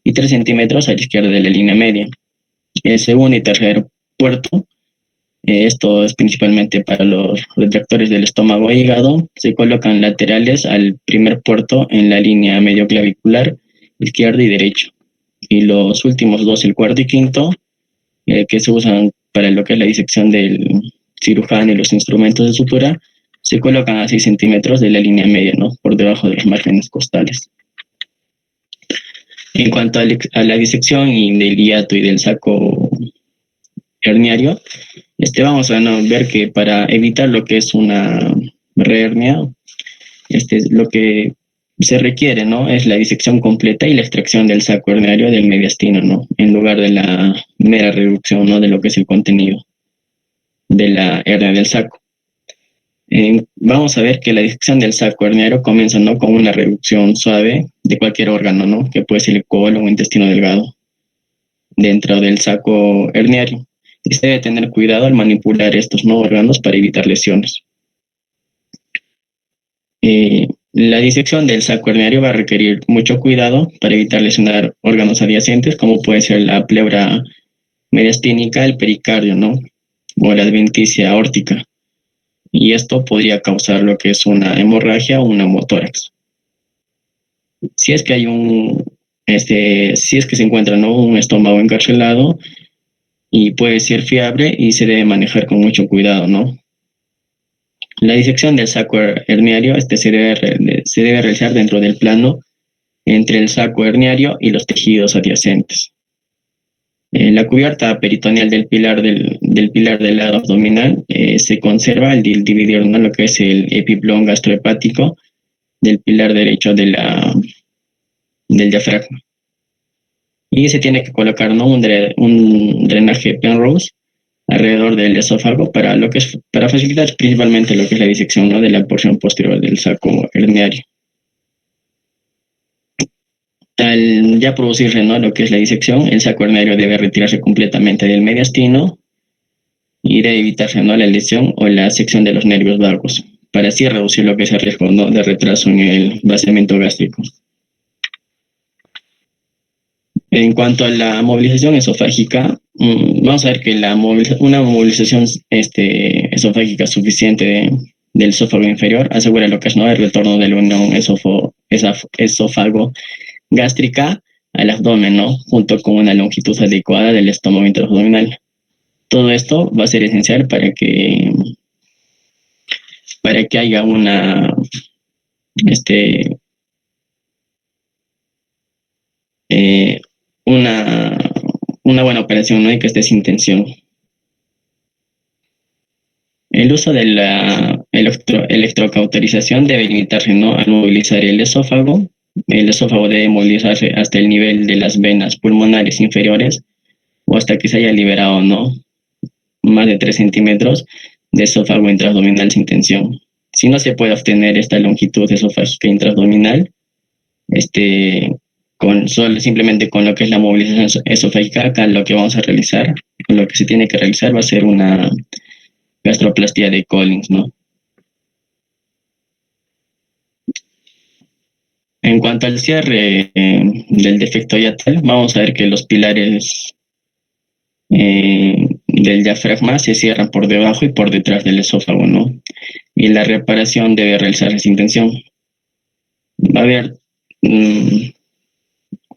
y 3 centímetros a la izquierda de la línea media. El segundo y tercer puerto Esto es principalmente para los retractores del estómago e hígado. Se colocan laterales al primer puerto en la línea medio clavicular, izquierdo y derecho. Y los últimos dos, el cuarto y quinto, que se usan para lo que es la disección del cirujano y los instrumentos de sutura, se colocan a 6 centímetros de la línea media, ¿no? Por debajo de los márgenes costales. En cuanto a la disección y del hiato y del saco herniario, vamos a ver que para evitar lo que es una rehernia, lo que se requiere, ¿no? Es la disección completa y la extracción del saco herniario del mediastino, ¿no? En lugar de la mera reducción, ¿no? De lo que es el contenido de la hernia del saco. Vamos a ver que la disección del saco herniario comienza, ¿no? Con una reducción suave de cualquier órgano, ¿no? Que puede ser el colon o intestino delgado dentro del saco herniario. Y se debe tener cuidado al manipular estos nuevos órganos para evitar lesiones. La disección del saco herniario va a requerir mucho cuidado para evitar lesionar órganos adyacentes, como puede ser la pleura mediastínica, el pericardio, ¿no? O la adventicia aórtica. Y esto podría causar lo que es una hemorragia o un neumotórax. Si es que hay si es que se encuentra, ¿no? Un estómago encarcelado, y puede ser fiable y se debe manejar con mucho cuidado, ¿no? La disección del saco herniario se debe realizar dentro del plano entre el saco herniario y los tejidos adyacentes. La cubierta peritoneal del pilar del lado abdominal se conserva al dividir, ¿no? Lo que es el epiplón gastrohepático del pilar derecho del diafragma. Y se tiene que colocar, ¿no? un drenaje Penrose alrededor del esófago para facilitar principalmente lo que es la disección, ¿no? De la porción posterior del saco herniario. Al ya producirse, ¿no? Lo que es la disección, el saco herniario debe retirarse completamente del mediastino y debe evitarse, ¿no? La lesión o la sección de los nervios vagos, para así reducir lo que es el riesgo, ¿no? De retraso en el vaciamiento gástrico. En cuanto a la movilización esofágica, vamos a ver que una movilización esofágica suficiente del esófago inferior asegura lo que es, ¿no? El retorno de la unión esófago gástrica al abdomen, ¿no? Junto con una longitud adecuada del estómago intraabdominal. Todo esto va a ser esencial para que haya una una, una buena operación, ¿no? Y que esté sin tensión. El uso de la electrocauterización debe limitarse, ¿no? A movilizar el esófago. El esófago debe movilizarse hasta el nivel de las venas pulmonares inferiores o hasta que se haya liberado, ¿no? Más de 3 centímetros de esófago intraabdominal sin tensión. Si no se puede obtener esta longitud esofágica intraabdominal, simplemente con lo que es la movilización esofágica, acá lo que vamos a realizar, lo que se tiene que realizar va a ser una gastroplastia de Collins, ¿no? En cuanto al cierre del defecto yatal, vamos a ver que los pilares del diafragma se cierran por debajo y por detrás del esófago, ¿no? Y la reparación debe realizarse sin tensión. Va a haber,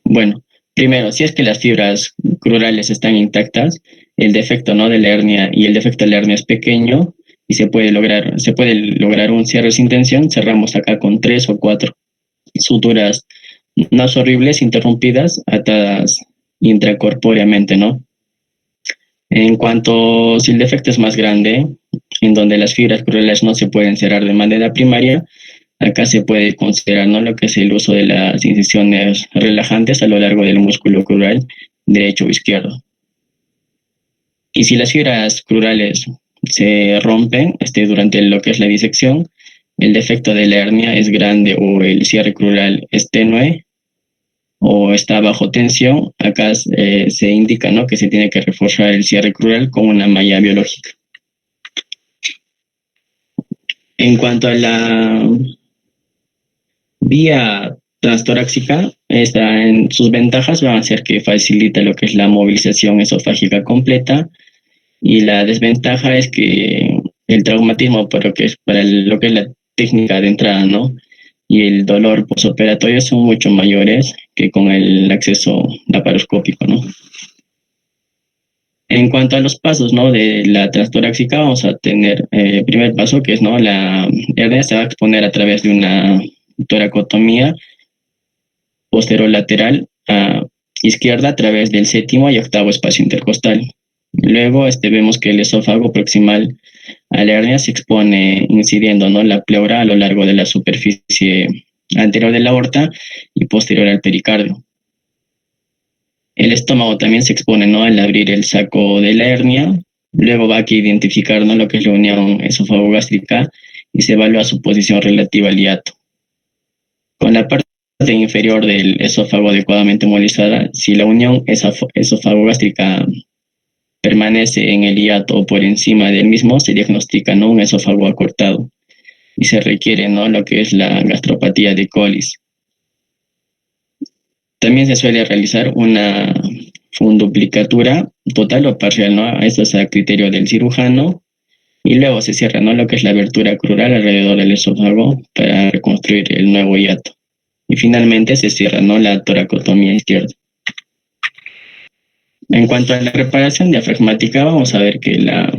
bueno, primero, si es que las fibras crurales están intactas, el defecto, ¿no? De la hernia y el defecto de la hernia es pequeño y se puede lograr un cierre sin tensión. Cerramos acá con 3 o 4 suturas nasohorribles interrumpidas, atadas intracorpóreamente, ¿no? En cuanto si el defecto es más grande, en donde las fibras crurales no se pueden cerrar de manera primaria, acá se puede considerar, ¿no? Lo que es el uso de las incisiones relajantes a lo largo del músculo crural derecho o izquierdo. Y si las fibras crurales se rompen durante lo que es la disección, el defecto de la hernia es grande o el cierre crural es tenue o está bajo tensión, acá se indica, ¿no? Que se tiene que reforzar el cierre crural con una malla biológica. En cuanto a la vía transtorácica, en sus ventajas van a ser que facilita lo que es la movilización esofágica completa Y la desventaja es que el traumatismo, para lo que es la técnica de entrada, ¿no? Y el dolor posoperatorio son mucho mayores que con el acceso laparoscópico, ¿no? En cuanto a los pasos, ¿no? De la transtorácica, vamos a tener el primer paso, que es, ¿no? La hernia se va a exponer a través de una toracotomía posterolateral a izquierda a través del séptimo y octavo espacio intercostal. Luego vemos que el esófago proximal a la hernia se expone incidiendo, ¿no? La pleura a lo largo de la superficie anterior de la aorta y posterior al pericardio. El estómago también se expone, ¿no? Al abrir el saco de la hernia. Luego va a identificar, ¿no? Lo que es la unión esófago-gástrica y se evalúa su posición relativa al hiato. Con la parte inferior del esófago adecuadamente molizada, si la unión esófago-gástrica permanece en el hiato o por encima del mismo, se diagnostica, ¿no? Un esófago acortado y se requiere, ¿no? Lo que es la gastropatía de Colles. También se suele realizar una funduplicatura total o parcial, ¿no? Esto es a criterio del cirujano. Y luego se cierra, ¿no? Lo que es la abertura crural alrededor del esófago para reconstruir el nuevo hiato. Y finalmente se cierra, ¿no? La toracotomía izquierda. En cuanto a la reparación diafragmática, vamos a ver que la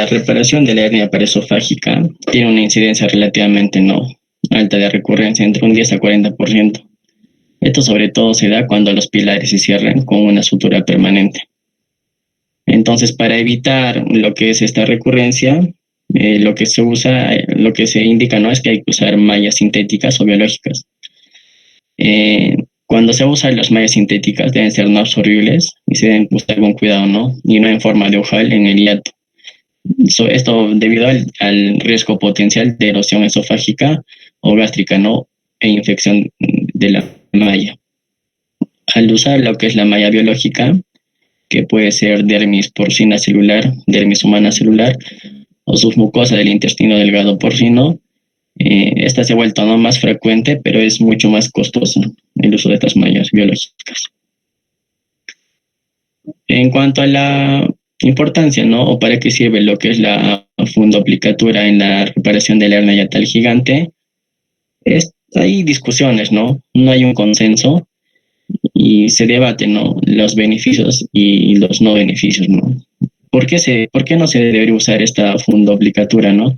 reparación de la hernia paraesofágica tiene una incidencia relativamente no alta de recurrencia, entre un 10 a 40%. Esto sobre todo se da cuando los pilares se cierran con una sutura permanente. Entonces, para evitar lo que es esta recurrencia, lo que se usa, lo que se indica, ¿no? Es que hay que usar mallas sintéticas o biológicas. Cuando se usan las mallas sintéticas deben ser no absorbibles y se deben usar con cuidado, ¿no? Y no en forma de ojal en el hiato. Esto debido al riesgo potencial de erosión esofágica o gástrica, ¿no? E infección de la malla. Al usar lo que es la malla biológica, que puede ser dermis porcina celular, dermis humana celular o submucosa del intestino delgado porcino, esta se ha vuelto, ¿no? Más frecuente, pero es mucho más costoso el uso de estas mallas biológicas. En cuanto a la importancia, ¿no? O para qué sirve lo que es la fundoplicatura en la reparación de la hernia yatal gigante, hay discusiones, ¿no? No hay un consenso y se debate, ¿no? Los beneficios y los no beneficios, ¿no? ¿Por qué no se debería usar esta fundoplicatura, ¿no?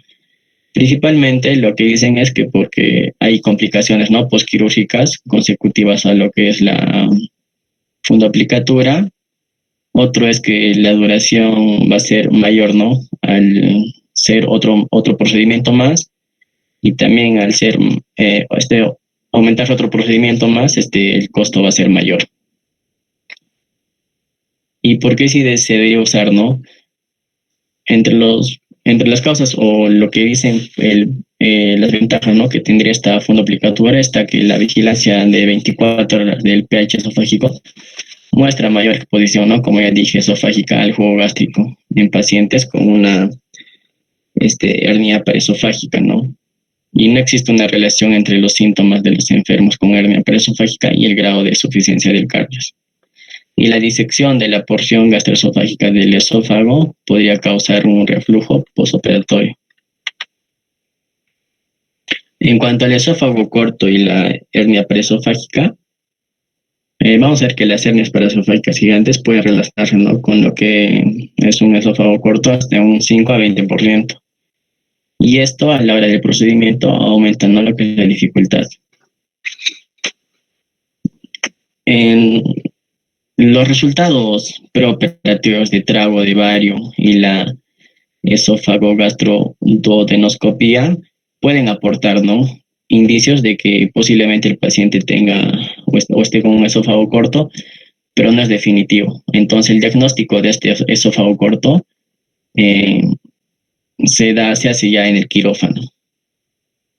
Principalmente lo que dicen es que porque hay complicaciones, ¿no? Postquirúrgicas consecutivas a lo que es la fundoplicatura. Otro es que la duración va a ser mayor, ¿no? Al ser otro procedimiento más y también al ser aumentar otro procedimiento más, el costo va a ser mayor. ¿Y por qué sí se debería usar, no? Entre las causas o lo que dicen las ventajas, ¿no? Que tendría esta fundoplicatura está que la vigilancia de 24 horas del pH esofágico muestra mayor exposición, ¿no? Como ya dije, esofágica al jugo gástrico en pacientes con una hernia paraesofágica, ¿no? Y no existe una relación entre los síntomas de los enfermos con hernia paraesofágica y el grado de suficiencia del cardio. Y la disección de la porción gastroesofágica del esófago podría causar un reflujo postoperatorio. En cuanto al esófago corto y la hernia paraesofágica, vamos a ver que las hernias paraesofágicas gigantes pueden relacionarse, ¿no? Con lo que es un esófago corto hasta un 5 a 20%. Y esto a la hora del procedimiento aumenta, ¿no? Lo que es la dificultad. En los resultados preoperativos de trago de bario y la esófago-gastroduodenoscopía pueden aportar, ¿no? Indicios de que posiblemente el paciente tenga o esté con un esófago corto, pero no es definitivo. Entonces el diagnóstico de este esófago corto se hace ya en el quirófano.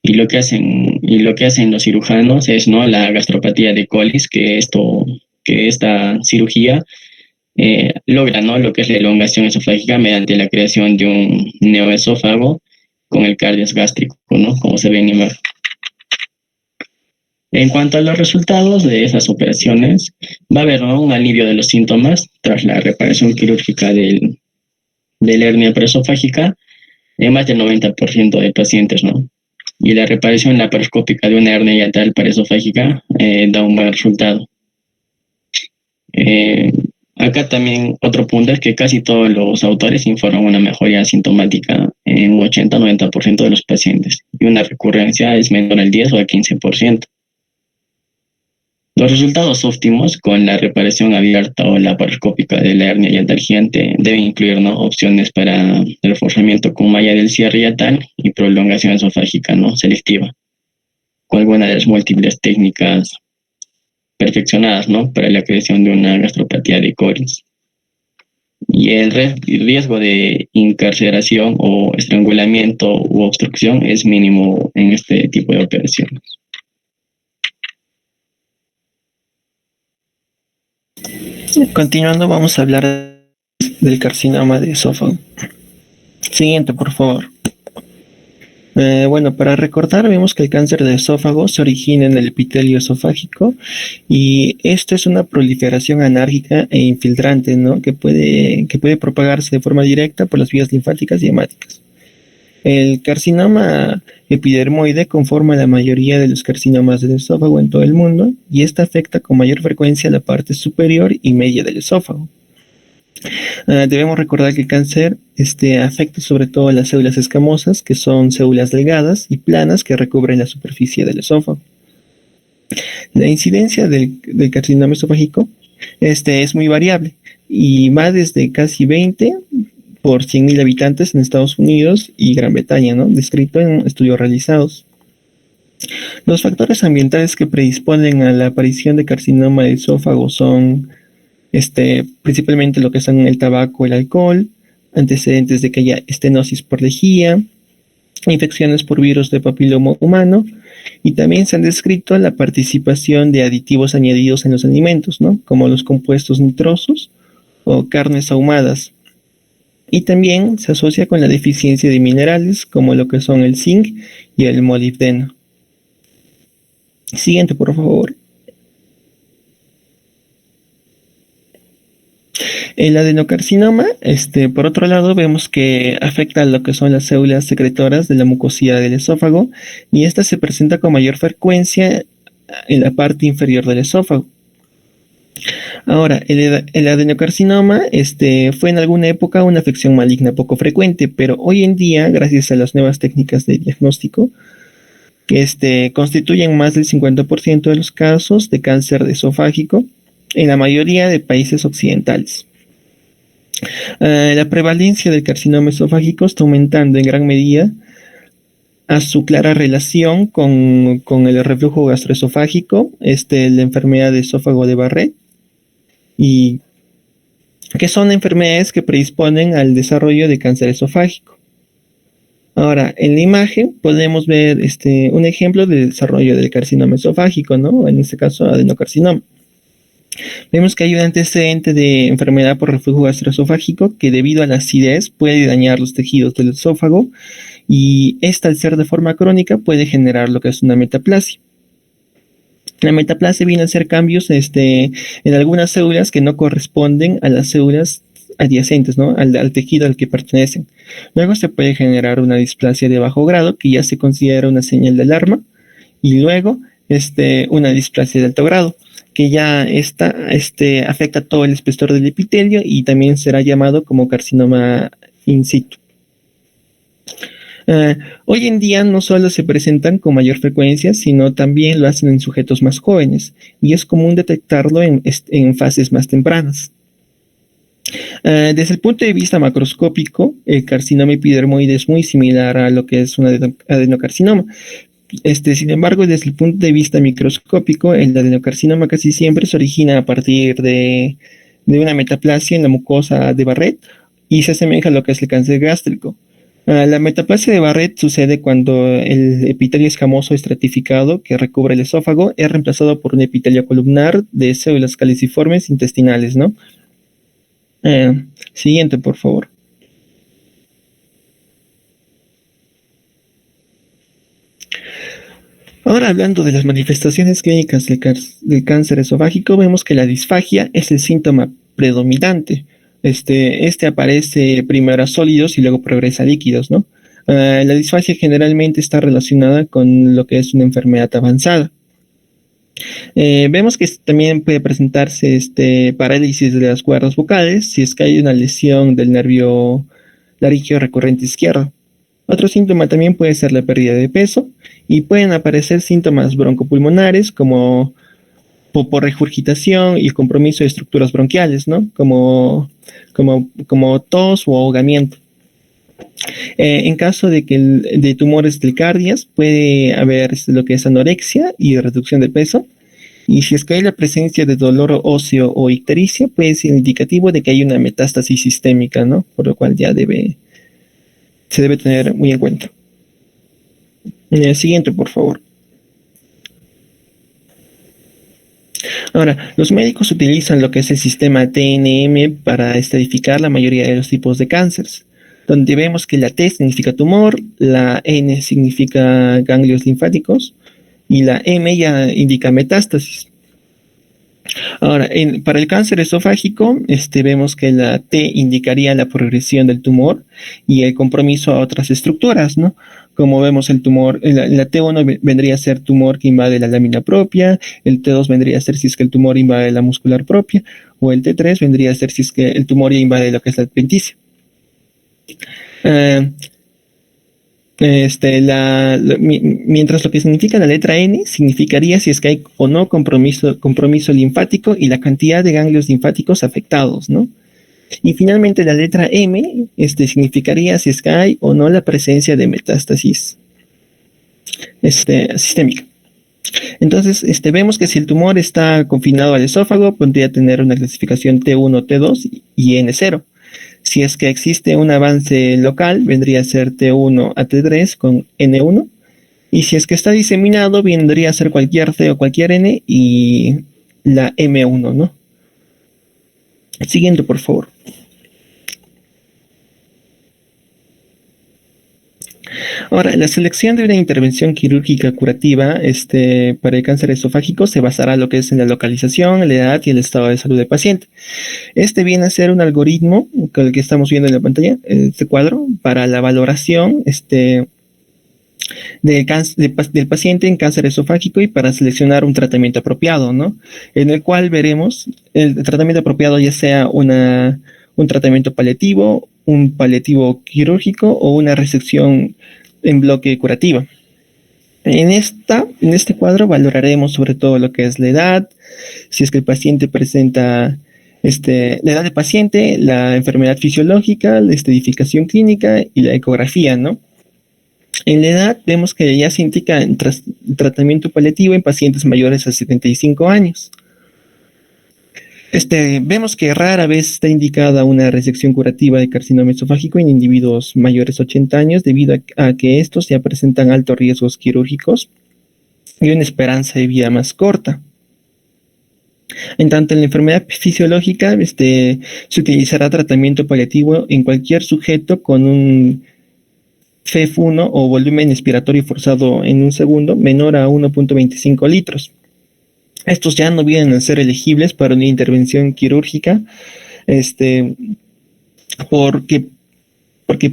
Y lo que hacen los cirujanos es, ¿no? La gastropatía de Colles, que esta cirugía logra, ¿no? Lo que es la elongación esofágica mediante la creación de un neoesófago con el cardias gástrico, ¿no? Como se ve en imagen. En cuanto a los resultados de esas operaciones, va a haber, ¿no?, un alivio de los síntomas tras la reparación quirúrgica de la hernia presofágica en más del 90% de pacientes, ¿no? Y la reparación laparoscópica de una hernia yatal paresofágica da un buen resultado. Eh, Acá también otro punto es que casi todos los autores informan una mejoría sintomática en un 80-90% de los pacientes y una recurrencia es menor al 10 o al 15%. Los resultados óptimos con la reparación abierta o laparoscópica de la hernia yatal gigante deben incluir, ¿no?, opciones para reforzamiento con malla del cierre yatal y prolongación esofágica, ¿no?, selectiva, con alguna de las múltiples técnicas perfeccionadas, ¿no?, para la creación de una gastropatía de Collins. Y el riesgo de incarceración o estrangulamiento u obstrucción es mínimo en este tipo de operaciones. Continuando, vamos a hablar del carcinoma de esófago. Siguiente, por favor. Bueno, para recordar, vemos que el cáncer de esófago se origina en el epitelio esofágico y esto es una proliferación anárquica e infiltrante, ¿no?, que puede propagarse de forma directa por las vías linfáticas y hemáticas. El carcinoma epidermoide conforma la mayoría de los carcinomas del esófago en todo el mundo y esta afecta con mayor frecuencia la parte superior y media del esófago. Debemos recordar que el cáncer afecta sobre todo a las células escamosas, que son células delgadas y planas que recubren la superficie del esófago. La incidencia del carcinoma esofágico es muy variable y va desde casi 20 por 100.000 habitantes en Estados Unidos y Gran Bretaña, ¿no?, descrito en estudios realizados. Los factores ambientales que predisponen a la aparición de carcinoma de esófago son principalmente lo que son el tabaco, el alcohol, antecedentes de que haya estenosis por lejía, infecciones por virus de papiloma humano, y también se han descrito la participación de aditivos añadidos en los alimentos, ¿no?, como los compuestos nitrosos o carnes ahumadas. Y también se asocia con la deficiencia de minerales, como lo que son el zinc y el molibdeno. Siguiente, por favor. El adenocarcinoma, por otro lado, vemos que afecta a lo que son las células secretoras de la mucosidad del esófago y esta se presenta con mayor frecuencia en la parte inferior del esófago. Ahora, el adenocarcinoma fue en alguna época una afección maligna poco frecuente, pero hoy en día, gracias a las nuevas técnicas de diagnóstico, que constituyen más del 50% de los casos de cáncer esofágico en la mayoría de países occidentales. La prevalencia del carcinoma esofágico está aumentando en gran medida a su clara relación con el reflujo gastroesofágico, la enfermedad de esófago de Barrett, y que son enfermedades que predisponen al desarrollo de cáncer esofágico. Ahora, en la imagen podemos ver un ejemplo de desarrollo del carcinoma esofágico, ¿no?, en este caso adenocarcinoma. Vemos que hay un antecedente de enfermedad por reflujo gastroesofágico que debido a la acidez puede dañar los tejidos del esófago y esta, al ser de forma crónica, puede generar lo que es una metaplasia. La metaplasia viene a ser cambios en algunas células que no corresponden a las células adyacentes, ¿no?, al tejido al que pertenecen. Luego se puede generar una displasia de bajo grado, que ya se considera una señal de alarma, y luego una displasia de alto grado, que ya afecta todo el espesor del epitelio y también será llamado como carcinoma in situ. Hoy en día no solo se presentan con mayor frecuencia, sino también lo hacen en sujetos más jóvenes y es común detectarlo en fases más tempranas. Desde el punto de vista macroscópico, el carcinoma epidermoide es muy similar a lo que es un adenocarcinoma. Sin embargo, desde el punto de vista microscópico, el adenocarcinoma casi siempre se origina a partir de una metaplasia en la mucosa de Barrett y se asemeja a lo que es el cáncer gástrico. La metaplasia de Barrett sucede cuando el epitelio escamoso estratificado que recubre el esófago es reemplazado por un epitelio columnar de células caliciformes intestinales, ¿no? Siguiente, por favor. Ahora, hablando de las manifestaciones clínicas del cáncer esofágico, vemos que la disfagia es el síntoma predominante. Este aparece primero a sólidos y luego progresa a líquidos, ¿no? La disfagia generalmente está relacionada con lo que es una enfermedad avanzada. Vemos que también puede presentarse parálisis de las cuerdas vocales si es que hay una lesión del nervio laringio recurrente izquierdo. Otro síntoma también puede ser la pérdida de peso y pueden aparecer síntomas broncopulmonares como poporregurgitación y compromiso de estructuras bronquiales, ¿no? Como tos o ahogamiento. En caso de tumores del cardias, puede haber lo que es anorexia y reducción de peso. Y si es que hay la presencia de dolor óseo o ictericia, puede ser indicativo de que hay una metástasis sistémica, ¿no? Por lo cual ya se debe tener muy en cuenta. Siguiente, por favor. Ahora, los médicos utilizan lo que es el sistema TNM para estadificar la mayoría de los tipos de cánceres, donde vemos que la T significa tumor, la N significa ganglios linfáticos y la M ya indica metástasis. Ahora, para el cáncer esofágico, vemos que la T indicaría la progresión del tumor y el compromiso a otras estructuras, ¿no? Como vemos el tumor, la T1 vendría a ser tumor que invade la lámina propia, el T2 vendría a ser si es que el tumor invade la muscular propia, o el T3 vendría a ser si es que el tumor ya invade lo que es la adventicia. Mientras lo que significa la letra N significaría si es que hay o no compromiso linfático y la cantidad de ganglios linfáticos afectados, ¿no? Y finalmente la letra M significaría si es que hay o no la presencia de metástasis sistémica. Entonces, vemos que si el tumor está confinado al esófago, podría tener una clasificación T1, T2 y N0. Si es que existe un avance local, vendría a ser T1 a T3 con N1. Y si es que está diseminado, vendría a ser cualquier T o cualquier N y la M1, ¿no? Siguiente, por favor. Ahora, la selección de una intervención quirúrgica curativa para el cáncer esofágico se basará en lo que es en la localización, la edad y el estado de salud del paciente. Viene a ser un algoritmo, con el que estamos viendo en la pantalla, este cuadro, para la valoración del paciente en cáncer esofágico y para seleccionar un tratamiento apropiado, ¿no? En el cual veremos el tratamiento apropiado, ya sea un tratamiento paliativo, un paliativo quirúrgico o una resección en bloque curativa. En este cuadro valoraremos sobre todo lo que es la edad, si es que el paciente presenta la edad del paciente, la enfermedad fisiológica, la estadificación clínica y la ecografía, ¿no? En la edad vemos que ya se indica tratamiento paliativo en pacientes mayores a 75 años. Vemos que rara vez está indicada una resección curativa de carcinoma esofágico en individuos mayores a 80 años debido a que estos ya presentan altos riesgos quirúrgicos y una esperanza de vida más corta. En tanto, en la enfermedad fisiológica se utilizará tratamiento paliativo en cualquier sujeto con un FEF1 o volumen expiratorio forzado en un segundo menor a 1.25 litros. Estos ya no vienen a ser elegibles para una intervención quirúrgica, porque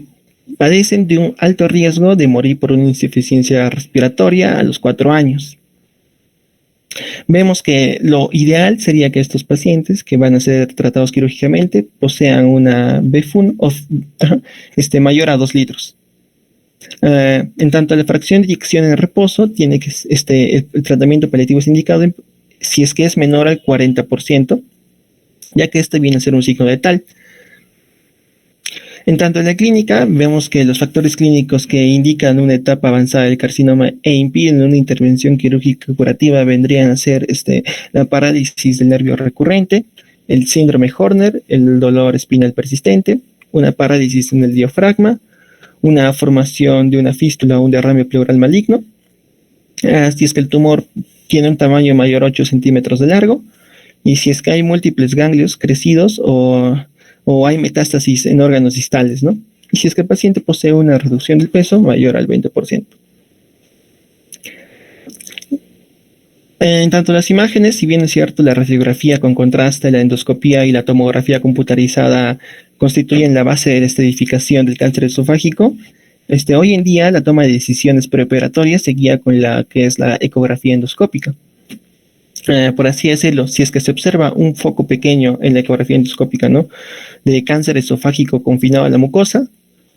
padecen de un alto riesgo de morir por una insuficiencia respiratoria a los 4 años. Vemos que lo ideal sería que estos pacientes que van a ser tratados quirúrgicamente posean una BFUN mayor a 2 litros. En tanto, la fracción de eyección en reposo tiene que el tratamiento paliativo es indicado si es que es menor al 40%, ya que viene a ser un signo letal. En tanto, en la clínica vemos que los factores clínicos que indican una etapa avanzada del carcinoma e impiden una intervención quirúrgica curativa vendrían a ser la parálisis del nervio recurrente, el síndrome Horner, el dolor espinal persistente, una parálisis en el diafragma, una formación de una fístula o un derrame pleural maligno, si es que el tumor tiene un tamaño mayor a 8 centímetros de largo, y si es que hay múltiples ganglios crecidos o hay metástasis en órganos distales, ¿no? Y si es que el paciente posee una reducción del peso mayor al 20%. En tanto las imágenes, si bien es cierto, la radiografía con contraste, la endoscopía y la tomografía computarizada constituyen la base de la estadificación del cáncer esofágico, hoy en día la toma de decisiones preoperatorias se guía con la que es la ecografía endoscópica. Por así decirlo, si es que se observa un foco pequeño en la ecografía endoscópica, ¿no?, de cáncer esofágico confinado a la mucosa,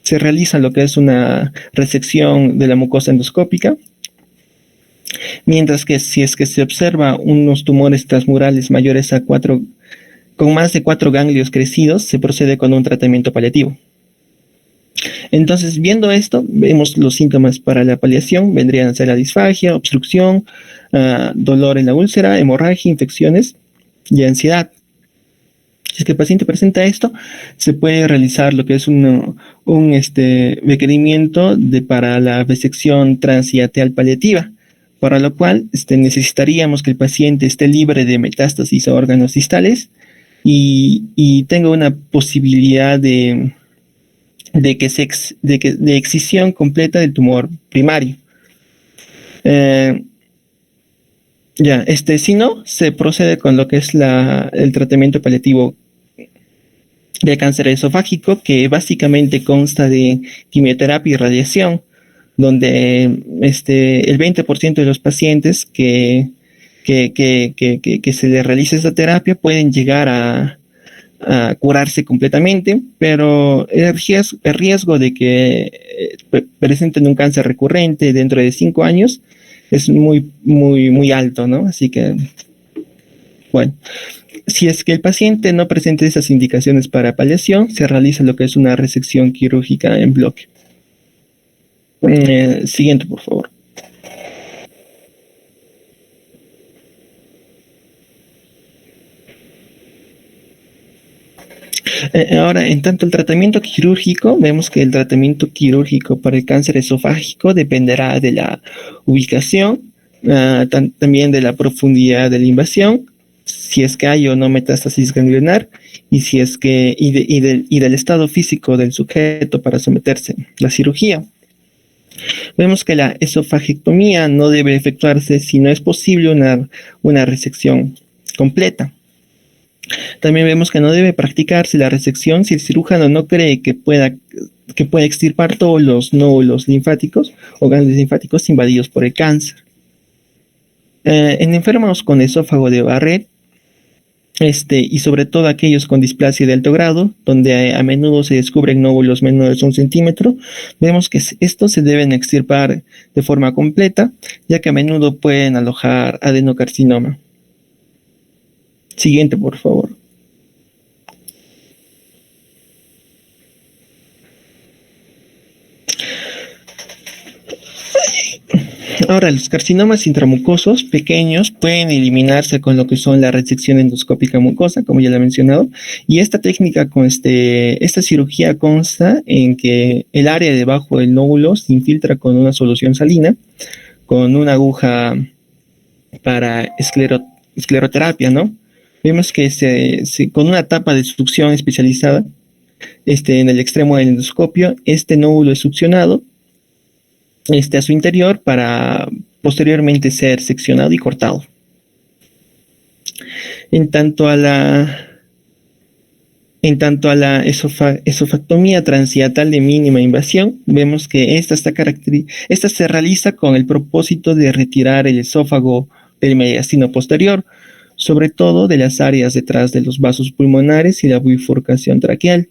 se realiza lo que es una resección de la mucosa endoscópica, mientras que si es que se observa unos tumores transmurales mayores a 4, con más de 4 ganglios crecidos, se procede con un tratamiento paliativo. Entonces, viendo esto, vemos los síntomas para la paliación, vendrían a ser la disfagia, obstrucción, dolor en la úlcera, hemorragia, infecciones y ansiedad. Si es que el paciente presenta esto, se puede realizar lo que es un requerimiento para la resección transhiatal paliativa, para lo cual necesitaríamos que el paciente esté libre de metástasis a órganos distales y tenga una posibilidad de excisión completa del tumor primario. Si no, se procede con lo que es el tratamiento paliativo de cáncer esofágico, que básicamente consta de quimioterapia y radiación, donde el 20% de los pacientes que se les realiza esta terapia pueden llegar a curarse completamente, pero el riesgo de que presenten un cáncer recurrente dentro de 5 años es muy alto, ¿no? Así que, bueno, si es que el paciente no presenta esas indicaciones para paliación, se realiza lo que es una resección quirúrgica en bloque. Siguiente, por favor. Ahora, en tanto el tratamiento quirúrgico, vemos que el tratamiento quirúrgico para el cáncer esofágico dependerá de la ubicación, también de la profundidad de la invasión, si es que hay o no metástasis ganglionar, y si es que y del estado físico del sujeto para someterse a la cirugía. Vemos que la esofagectomía no debe efectuarse si no es posible una resección completa. También vemos que no debe practicarse la resección si el cirujano no cree que pueda extirpar todos los nódulos linfáticos o ganglios linfáticos invadidos por el cáncer. En enfermos con esófago de Barrett, y sobre todo aquellos con displasia de alto grado, donde a menudo se descubren nódulos menores a 1 centímetro, vemos que estos se deben extirpar de forma completa, ya que a menudo pueden alojar adenocarcinoma. Siguiente, por favor. Ahora, los carcinomas intramucosos pequeños pueden eliminarse con lo que son la resección endoscópica mucosa, como ya lo he mencionado, y esta técnica, esta cirugía consta en que el área debajo del nódulo se infiltra con una solución salina, con una aguja para escleroterapia, ¿no? Vemos que con una tapa de succión especializada en el extremo del endoscopio, este nódulo es succionado a su interior para posteriormente ser seccionado y cortado. En tanto a la esofactomía transhiatal de mínima invasión, vemos que esta se realiza con el propósito de retirar el esófago del mediastino posterior, sobre todo de las áreas detrás de los vasos pulmonares y la bifurcación traqueal.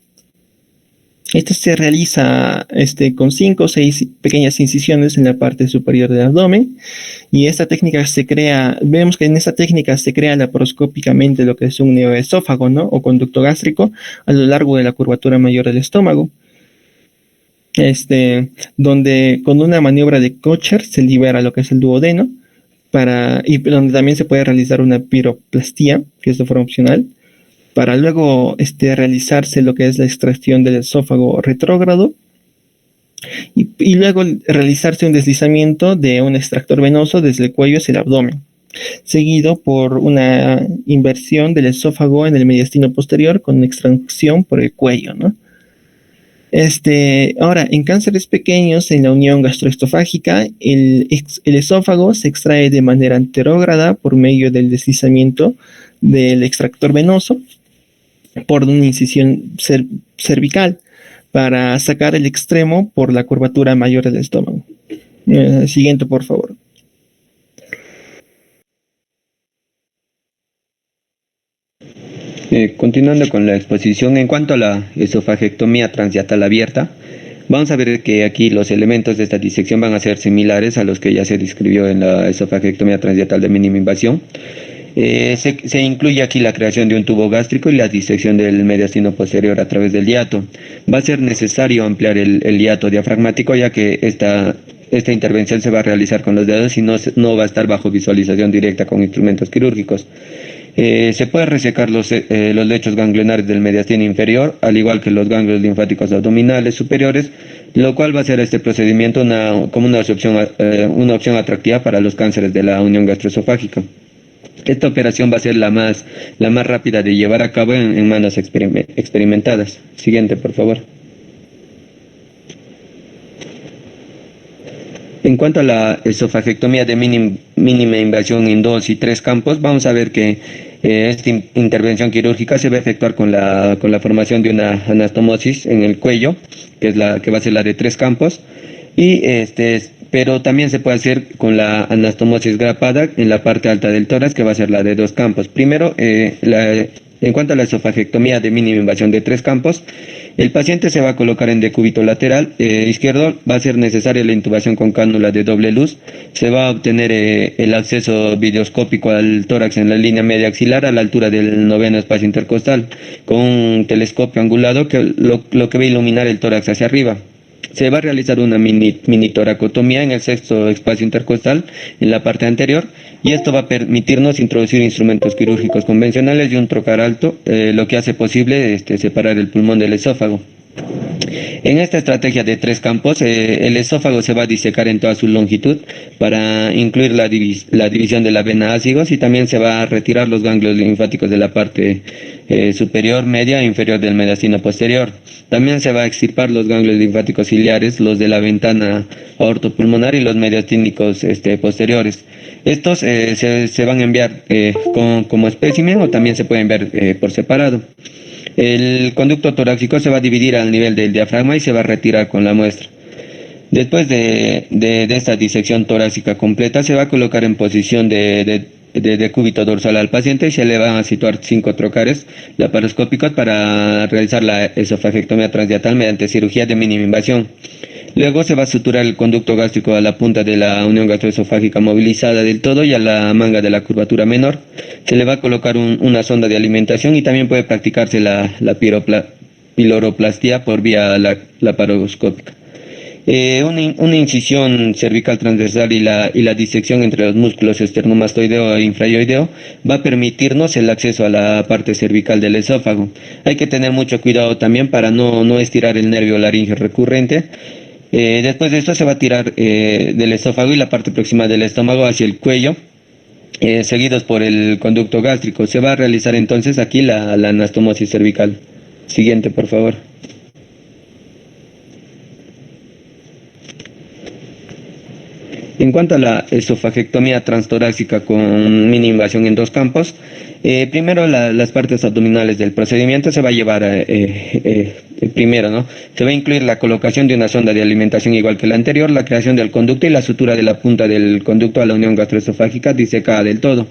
Esto se realiza con 5 o 6 pequeñas incisiones en la parte superior del abdomen, y vemos que en esta técnica se crea laparoscópicamente lo que es un neoesófago, ¿no?, o conducto gástrico a lo largo de la curvatura mayor del estómago, donde con una maniobra de Kocher se libera lo que es el duodeno, y donde también se puede realizar una piroplastía, que es de forma opcional, para luego realizarse lo que es la extracción del esófago retrógrado y luego realizarse un deslizamiento de un extractor venoso desde el cuello hacia el abdomen, seguido por una inversión del esófago en el mediastino posterior con una extracción por el cuello, ¿no? Ahora, en cánceres pequeños, en la unión gastroesofágica, el esófago se extrae de manera anterógrada por medio del deslizamiento del extractor venoso por una incisión cervical para sacar el extremo por la curvatura mayor del estómago. Siguiente, por favor. Continuando con la exposición, en cuanto a la esofagectomía transyatal abierta, vamos a ver que aquí los elementos de esta disección van a ser similares a los que ya se describió en la esofagectomía transyatal de mínima invasión. Se incluye aquí la creación de un tubo gástrico y la disección del mediastino posterior a través del hiato. Va a ser necesario ampliar el hiato diafragmático, ya que esta intervención se va a realizar con los dedos y no va a estar bajo visualización directa con instrumentos quirúrgicos. Se puede resecar los lechos ganglionares del mediastino inferior, al igual que los ganglios linfáticos abdominales superiores, lo cual va a ser este procedimiento como una opción atractiva para los cánceres de la unión gastroesofágica. Esta operación va a ser la más rápida de llevar a cabo en manos experimentadas. Siguiente, por favor. En cuanto a la esofagectomía de mínima invasión en 2 y 3 campos, vamos a ver que esta intervención quirúrgica se va a efectuar con la formación de una anastomosis en el cuello, que va a ser la de 3 campos, pero también se puede hacer con la anastomosis grapada en la parte alta del tórax, que va a ser la de 2 campos. Primero, en cuanto a la esofagectomía de mínima invasión de 3 campos, el paciente se va a colocar en decúbito lateral izquierdo, va a ser necesaria la intubación con cánula de doble luz, se va a obtener el acceso videoscópico al tórax en la línea media axilar a la altura del 9º espacio intercostal, con un telescopio angulado que lo que va a iluminar el tórax hacia arriba. Se va a realizar una mini toracotomía en el 6º espacio intercostal en la parte anterior, y esto va a permitirnos introducir instrumentos quirúrgicos convencionales y un trocar alto, lo que hace posible separar el pulmón del esófago. En esta estrategia de 3 campos, el esófago se va a disecar en toda su longitud para incluir la división de la vena ácigos, y también se va a retirar los ganglios linfáticos de la parte superior, media e inferior del mediastino posterior. También se va a extirpar los ganglios linfáticos ciliares, los de la ventana aortopulmonar y los mediastínicos posteriores. Estos se van a enviar como espécimen, o también se pueden ver por separado. El conducto torácico se va a dividir al nivel del diafragma y se va a retirar con la muestra. Después de esta disección torácica completa, se va a colocar en posición de decúbito dorsal al paciente y se le van a situar 5 trocares laparoscópicos para realizar la esofagectomía transyatal mediante cirugía de mínima invasión. Luego se va a suturar el conducto gástrico a la punta de la unión gastroesofágica movilizada del todo y a la manga de la curvatura menor. Se le va a colocar una sonda de alimentación, y también puede practicarse la piloroplastia por vía laparoscópica. Una incisión cervical transversal y la disección entre los músculos esternomastoideo e infrayoideo va a permitirnos el acceso a la parte cervical del esófago. Hay que tener mucho cuidado también para no estirar el nervio laríngeo recurrente. Después de esto se va a tirar del esófago y la parte próxima del estómago hacia el cuello, seguidos por el conducto gástrico. Se va a realizar entonces aquí la anastomosis cervical. Siguiente, por favor. En cuanto a la esofagectomía transtorácica con mini invasión en 2 campos, primero las partes abdominales del procedimiento se va a llevar primero, ¿no? Se va a incluir la colocación de una sonda de alimentación igual que la anterior, la creación del conducto y la sutura de la punta del conducto a la unión gastroesofágica disecada del todo.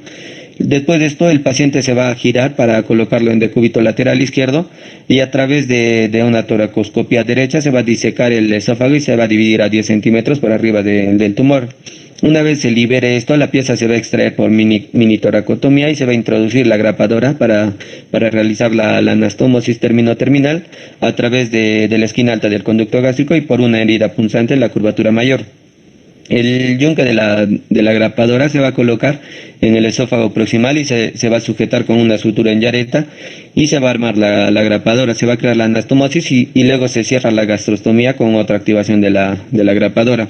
Después de esto, el paciente se va a girar para colocarlo en decúbito lateral izquierdo, y a través de una toracoscopia derecha se va a disecar el esófago y se va a dividir a 10 centímetros por arriba del tumor. Una vez se libere esto, la pieza se va a extraer por mini toracotomía y se va a introducir la grapadora para realizar la anastomosis terminal a través de la esquina alta del conducto gástrico y por una herida punzante en la curvatura mayor. El yunque de la grapadora se va a colocar en el esófago proximal y se va a sujetar con una sutura en yareta, y se va a armar la grapadora. Se va a crear la anastomosis y luego se cierra la gastrostomía con otra activación de la grapadora.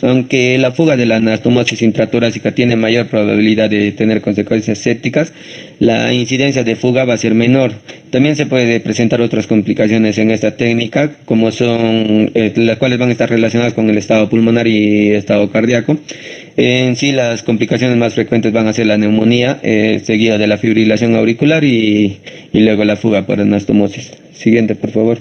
Aunque la fuga de la anastomosis intratorácica tiene mayor probabilidad de tener consecuencias sépticas, la incidencia de fuga va a ser menor. También se puede presentar otras complicaciones en esta técnica, como son las cuales van a estar relacionadas con el estado pulmonar y estado cardíaco. En sí, las complicaciones más frecuentes van a ser la neumonía, seguida de la fibrilación auricular y luego la fuga por anastomosis. Siguiente, por favor.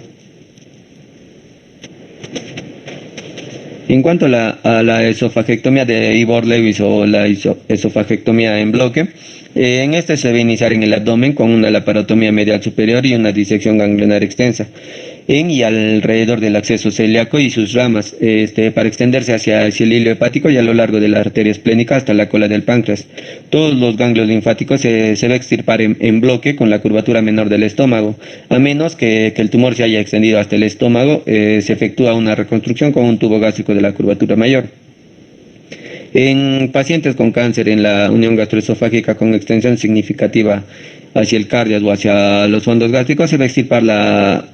En cuanto a la esofagectomía de Ivor-Lewis o la esofagectomía en bloque, en este se debe iniciar en el abdomen con una laparotomía medial superior y una disección ganglionar extensa en y alrededor del acceso celíaco y sus ramas, para extenderse hacia el hilo hepático y a lo largo de la arteria esplénica hasta la cola del páncreas. Todos los ganglios linfáticos se va a extirpar en bloque con la curvatura menor del estómago. A menos que el tumor se haya extendido hasta el estómago, se efectúa una reconstrucción con un tubo gástrico de la curvatura mayor. En pacientes con cáncer en la unión gastroesofágica con extensión significativa hacia el cardias o hacia los fondos gástricos, se va a extirpar la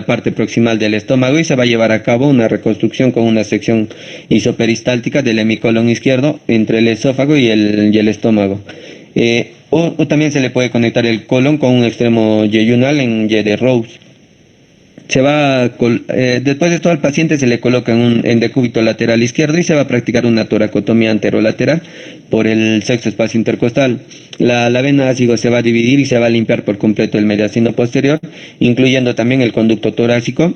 parte proximal del estómago y se va a llevar a cabo una reconstrucción con una sección isoperistáltica del hemicolon izquierdo entre el esófago y el estómago. O también se le puede conectar el colon con un extremo yeyunal en Y de Rose. Después de esto al paciente se le coloca en decúbito lateral izquierdo y se va a practicar una toracotomía anterolateral por el sexto espacio intercostal. La vena ácido se va a dividir y se va a limpiar por completo el mediastino posterior, incluyendo también el conducto torácico,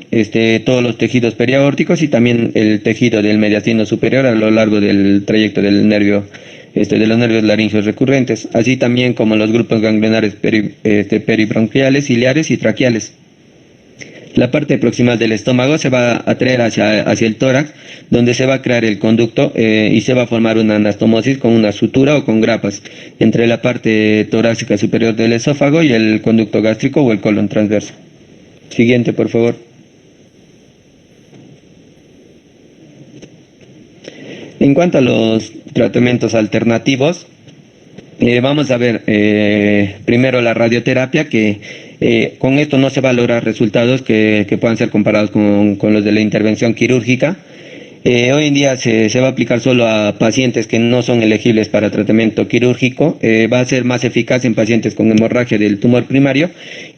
todos los tejidos periaórticos y también el tejido del mediastino superior a lo largo del trayecto del nervio, de los nervios laringeos recurrentes, así también como los grupos ganglionares peribronquiales, ciliares y traqueales. La parte proximal del estómago se va a traer hacia el tórax, donde se va a crear el conducto y se va a formar una anastomosis con una sutura o con grapas entre la parte torácica superior del esófago y el conducto gástrico o el colon transverso. Siguiente, por favor. En cuanto a los tratamientos alternativos, vamos a ver primero la radioterapia, que con esto no se va a lograr resultados que puedan ser comparados con los de la intervención quirúrgica. Hoy en día se va a aplicar solo a pacientes que no son elegibles para tratamiento quirúrgico. Va a ser más eficaz en pacientes con hemorragia del tumor primario,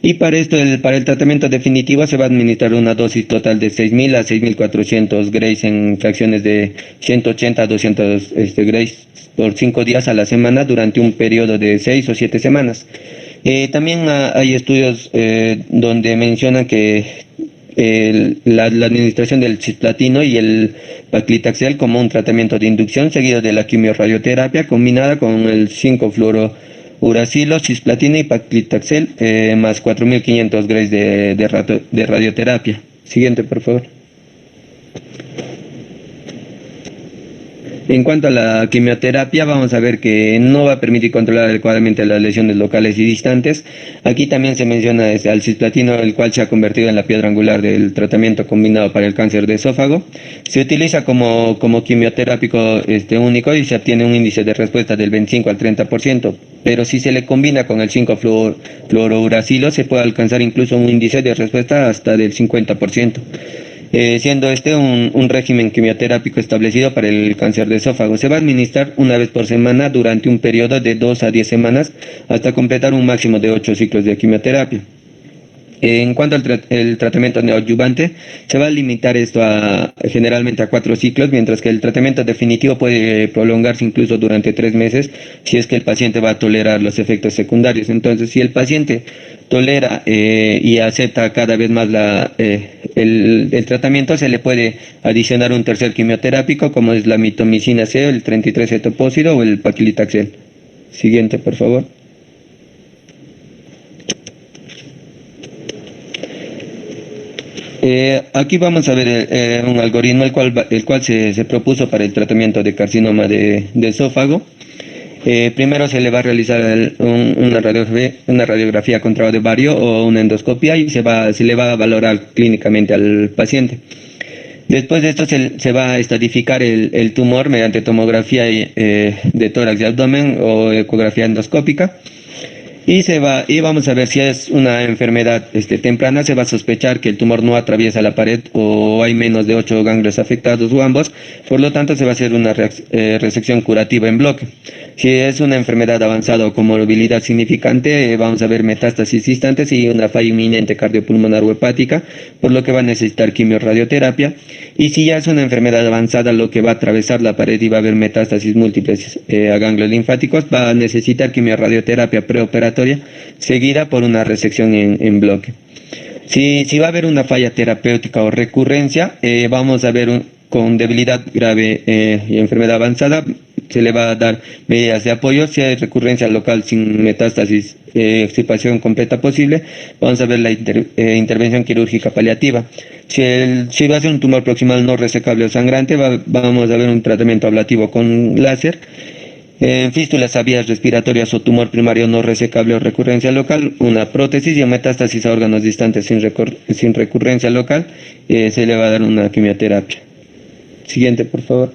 y para esto, para el tratamiento definitivo, se va a administrar una dosis total de 6.000 a 6.400 Grays en fracciones de 180 a 200 Grays por 5 días a la semana durante un periodo de 6 o 7 semanas. También hay estudios donde mencionan que la administración del cisplatino y el paclitaxel como un tratamiento de inducción seguido de la quimiorradioterapia combinada con el 5-fluorouracilo, cisplatino y paclitaxel más 4.500 Grays de radioterapia. Siguiente, por favor. En cuanto a la quimioterapia, vamos a ver que no va a permitir controlar adecuadamente las lesiones locales y distantes. Aquí también se menciona al cisplatino, el cual se ha convertido en la piedra angular del tratamiento combinado para el cáncer de esófago. Se utiliza como quimioterápico único y se obtiene un índice de respuesta del 25 al 30%, pero si se le combina con el 5-fluorouracilo se puede alcanzar incluso un índice de respuesta hasta del 50%. Siendo un régimen quimioterápico establecido para el cáncer de esófago. Se va a administrar una vez por semana durante un periodo de 2 a 10 semanas hasta completar un máximo de 8 ciclos de quimioterapia. En cuanto al tratamiento neoadyuvante, se va a limitar esto generalmente a 4 ciclos, mientras que el tratamiento definitivo puede prolongarse incluso durante 3 meses si es que el paciente va a tolerar los efectos secundarios. Entonces, si el paciente tolera y acepta cada vez más el tratamiento, se le puede adicionar un tercer quimioterápico, como es la mitomicina C, el 33-cetopósido o el paclitaxel. Siguiente, por favor. Aquí vamos a ver un algoritmo el cual se propuso para el tratamiento de carcinoma de esófago. Primero se le va a realizar una radiografía con trago de bario o una endoscopia y se le va a valorar clínicamente al paciente. Después de esto se va a estadificar el tumor mediante tomografía de tórax y abdomen o ecografía endoscópica. Y vamos a ver si es una enfermedad temprana. Se va a sospechar que el tumor no atraviesa la pared o hay menos de 8 ganglios afectados o ambos. Por lo tanto, se va a hacer una resección curativa en bloque. Si es una enfermedad avanzada o con morbilidad significante, vamos a ver metástasis distantes y una falla inminente cardiopulmonar o hepática, por lo que va a necesitar quimiorradioterapia. Y si ya es una enfermedad avanzada, lo que va a atravesar la pared y va a haber metástasis múltiples a ganglios linfáticos, va a necesitar quimiorradioterapia preoperatoria seguida por una resección en bloque. Si va a haber una falla terapéutica o recurrencia, vamos a ver con debilidad grave y enfermedad avanzada, se le va a dar medidas de apoyo. Si hay recurrencia local sin metástasis, extirpación completa posible, vamos a ver la intervención quirúrgica paliativa. Si va a ser un tumor proximal no resecable o sangrante, vamos a ver un tratamiento ablativo con láser. En fístulas a vías respiratorias o tumor primario no resecable o recurrencia local, una prótesis, y en metástasis a órganos distantes sin recurrencia local, se le va a dar una quimioterapia. Siguiente, por favor.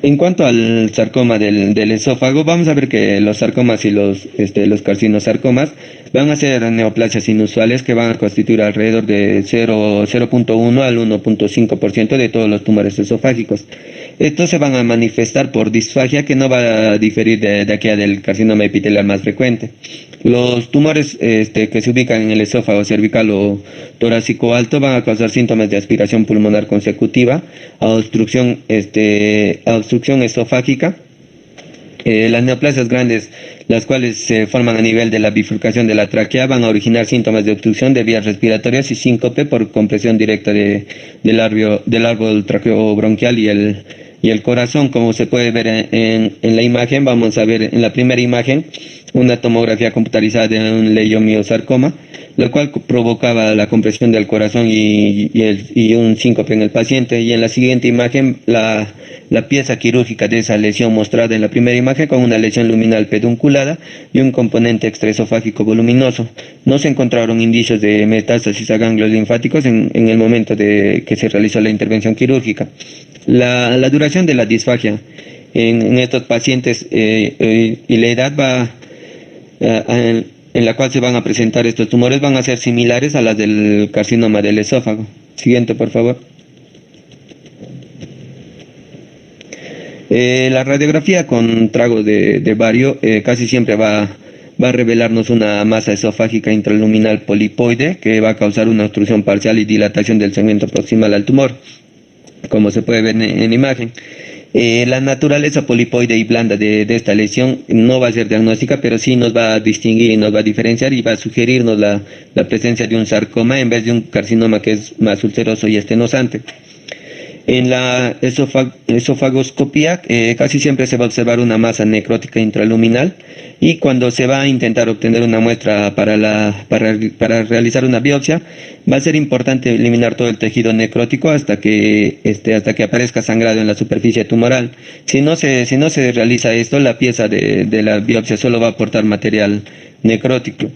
En cuanto al sarcoma del esófago, vamos a ver que los sarcomas y los carcinosarcomas van a ser neoplasias inusuales que van a constituir alrededor de 0.1 al 1.5% de todos los tumores esofágicos. Estos se van a manifestar por disfagia, que no va a diferir de aquella del carcinoma epitelial más frecuente. Los tumores que se ubican en el esófago cervical o torácico alto van a causar síntomas de aspiración pulmonar consecutiva, a obstrucción esofágica. Las neoplasias grandes, las cuales se forman a nivel de la bifurcación de la tráquea, van a originar síntomas de obstrucción de vías respiratorias y síncope por compresión directa del árbol traqueobronquial y el corazón. Como se puede ver en la imagen, vamos a ver en la primera imagen una tomografía computarizada de un leiomiosarcoma, lo cual provocaba la compresión del corazón y un síncope en el paciente. Y en la siguiente imagen, la pieza quirúrgica de esa lesión mostrada en la primera imagen, con una lesión luminal pedunculada y un componente extraesofágico voluminoso. No se encontraron indicios de metástasis a ganglios linfáticos en el momento de que se realizó la intervención quirúrgica. La duración de la disfagia en estos pacientes y la edad en la cual se van a presentar estos tumores van a ser similares a las del carcinoma del esófago. Siguiente, por favor. La radiografía con trago de bario casi siempre va a revelarnos una masa esofágica intraluminal polipoide que va a causar una obstrucción parcial y dilatación del segmento proximal al tumor, como se puede ver en imagen. La naturaleza polipoide y blanda de esta lesión no va a ser diagnóstica, pero sí nos va a distinguir y nos va a diferenciar y va a sugerirnos la presencia de un sarcoma en vez de un carcinoma que es más ulceroso y estenosante. En la esofagoscopía casi siempre se va a observar una masa necrótica intraluminal, y cuando se va a intentar obtener una muestra para realizar una biopsia, va a ser importante eliminar todo el tejido necrótico hasta que aparezca sangrado en la superficie tumoral. Si no se realiza esto, la pieza de la biopsia solo va a aportar material necrótico.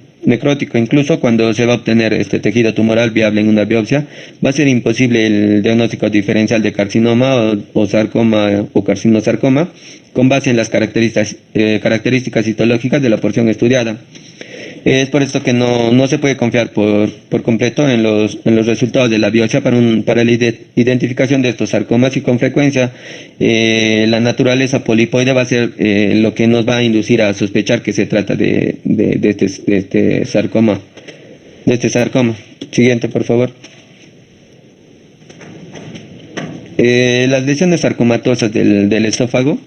Incluso cuando se va a obtener este tejido tumoral viable en una biopsia, va a ser imposible el diagnóstico diferencial de carcinoma o sarcoma o carcinosarcoma con base en las características histológicas de la porción estudiada. Es por esto que no se puede confiar por completo en los resultados de la biopsia para la identificación de estos sarcomas, y con frecuencia la naturaleza polipoide va a ser lo que nos va a inducir a sospechar que se trata de este sarcoma. Siguiente, por favor. Las lesiones sarcomatosas del esófago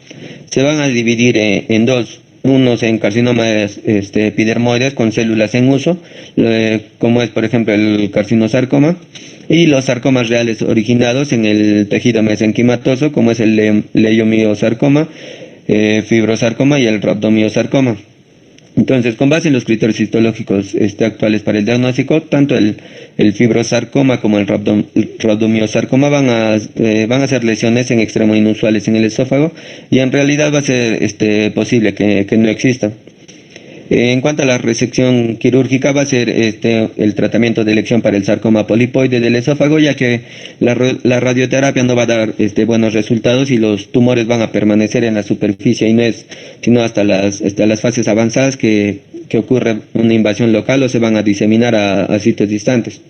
se van a dividir en dos. Unos en carcinomas epidermoides con células en uso, como es por ejemplo el carcinosarcoma, y los sarcomas reales originados en el tejido mesenquimatoso, como es el leiomiosarcoma, fibrosarcoma y el rhabdomiosarcoma. Entonces, con base en los criterios histológicos actuales para el diagnóstico, tanto el fibrosarcoma como el rhabdomiosarcoma van a ser lesiones en extremo inusuales en el esófago, y en realidad va a ser posible que no existan. En cuanto a la resección quirúrgica, va a ser el tratamiento de elección para el sarcoma polipoide del esófago, ya que la radioterapia no va a dar buenos resultados y los tumores van a permanecer en la superficie y no es sino hasta las fases avanzadas que ocurre una invasión local o se van a diseminar a sitios distantes.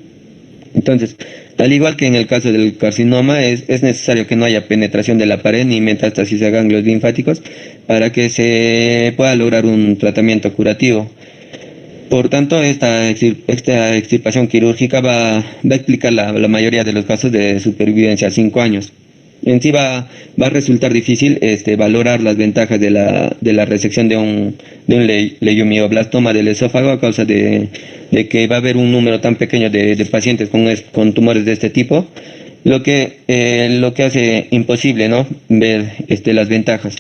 Entonces, al igual que en el caso del carcinoma, es necesario que no haya penetración de la pared ni metástasis a ganglios linfáticos para que se pueda lograr un tratamiento curativo. Por tanto, esta extirpación quirúrgica va a explicar la mayoría de los casos de supervivencia a 5 años. En sí va a resultar difícil valorar las ventajas de la resección de un leiomioblastoma del esófago a causa de que va a haber un número tan pequeño de pacientes con tumores de este tipo, lo que hace imposible, ¿no?, ver las ventajas.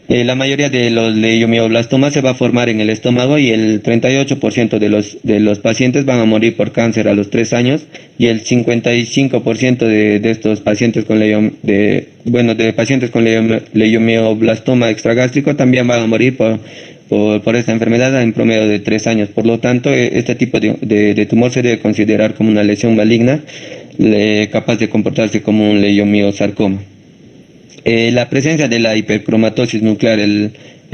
La mayoría de los leiomioblastomas se va a formar en el estómago y el 38% de los pacientes van a morir por cáncer a los 3 años y el 55% de estos pacientes con pacientes con leiomiblastoma extragástrico también van a morir por esta enfermedad en promedio de 3 años. Por lo tanto, este tipo de tumor se debe considerar como una lesión maligna capaz de comportarse como un leiomiosarcoma. La presencia de la hipercromatosis nuclear, el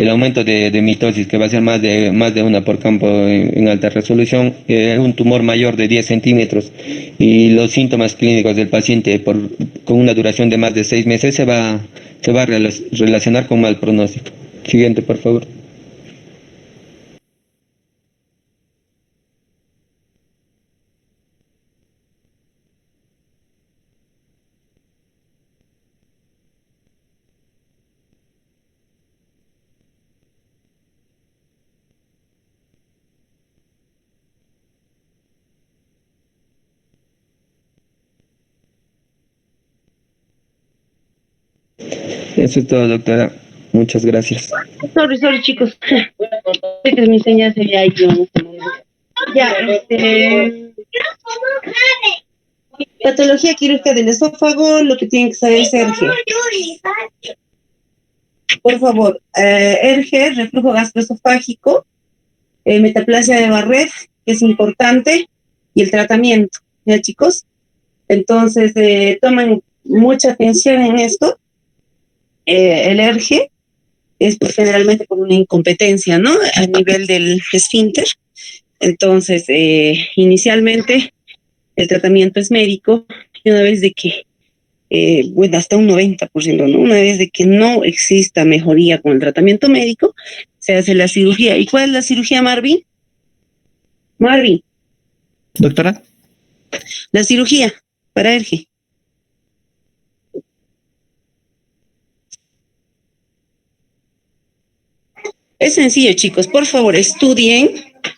aumento de mitosis, que va a ser más de una por campo en alta resolución, un tumor mayor de 10 centímetros y los síntomas clínicos del paciente con una duración de más de 6 meses se va a relacionar con mal pronóstico. Siguiente, por favor. Eso es todo, doctora. Muchas gracias. Sorry, chicos. Sé que mi señal se había ido en este momento. Ya, patología quirúrgica del esófago, lo que tienen que saber es Sergio. Por favor, ERGE, reflujo gastroesofágico, metaplasia de Barrett, que es importante, y el tratamiento, ¿ya, chicos? Entonces, tomen mucha atención en esto. El ERGE es pues, generalmente por una incompetencia, ¿no?, a nivel del esfínter. Entonces, inicialmente, el tratamiento es médico, y una vez de que bueno, hasta un 90%, ¿no? Una vez de que no exista mejoría con el tratamiento médico, se hace la cirugía. ¿Y cuál es la cirugía, Marvin? Marvin, Doctora, la cirugía para ERGE. Es sencillo, chicos. Por favor, estudien.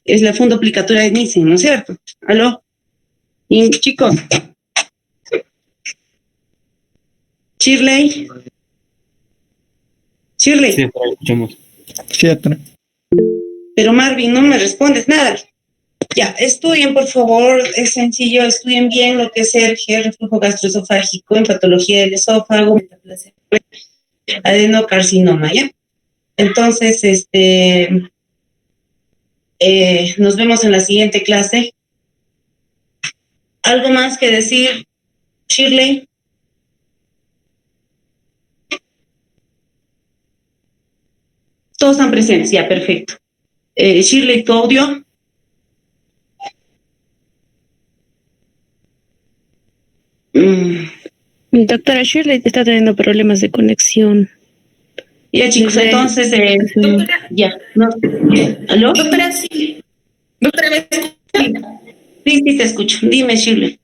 Es la fundoplicatura de Nissen, ¿no es cierto? ¿Aló? Y, chicos. Shirley. Sí, Shirley. doctora, escuchamos. sí, doctora. Pero Marvin, no me respondes nada. Ya, estudien, por favor, es sencillo, estudien bien lo que es ERGE, reflujo gastroesofágico, en patología del esófago, adenocarcinoma, ¿ya? Entonces, nos vemos en la siguiente clase. ¿Algo más que decir, Shirley? Todos están presentes, ya, perfecto. Shirley, tu audio. Doctora Shirley está teniendo problemas de conexión. Ya, chicos, entonces, ya, no. ¿Aló? Doctora, sí. Doctora, ¿me escucha? Sí, te escucho. Dime, Shirley.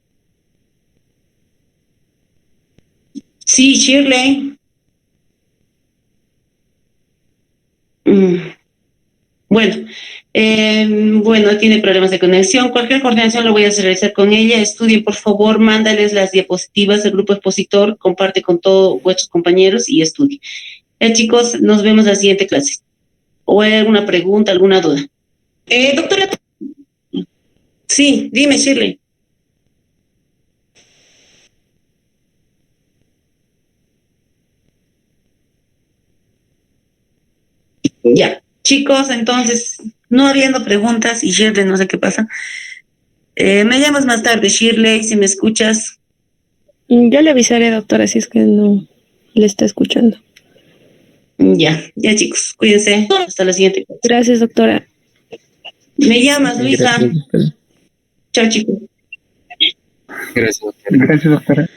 Sí, Shirley. Bueno, bueno, tiene problemas de conexión. Cualquier coordinación lo voy a realizar con ella. Estudien, por favor, mándales las diapositivas del grupo expositor, comparte con todos vuestros compañeros y estudien. Chicos, nos vemos en la siguiente clase. ¿O hay alguna pregunta, alguna duda? Doctora. Sí, dime, Shirley. Ya, chicos, entonces No habiendo preguntas, y Shirley, no sé qué pasa. Me llamas más tarde, Shirley, si me escuchas. Yo le avisaré, doctora, si es que no le está escuchando. Ya, ya chicos, cuídense. Hasta la siguiente. Gracias, doctora. Me llamas, Luisa. Gracias, doctora. Chao, chicos. Gracias, doctor. Gracias, doctora.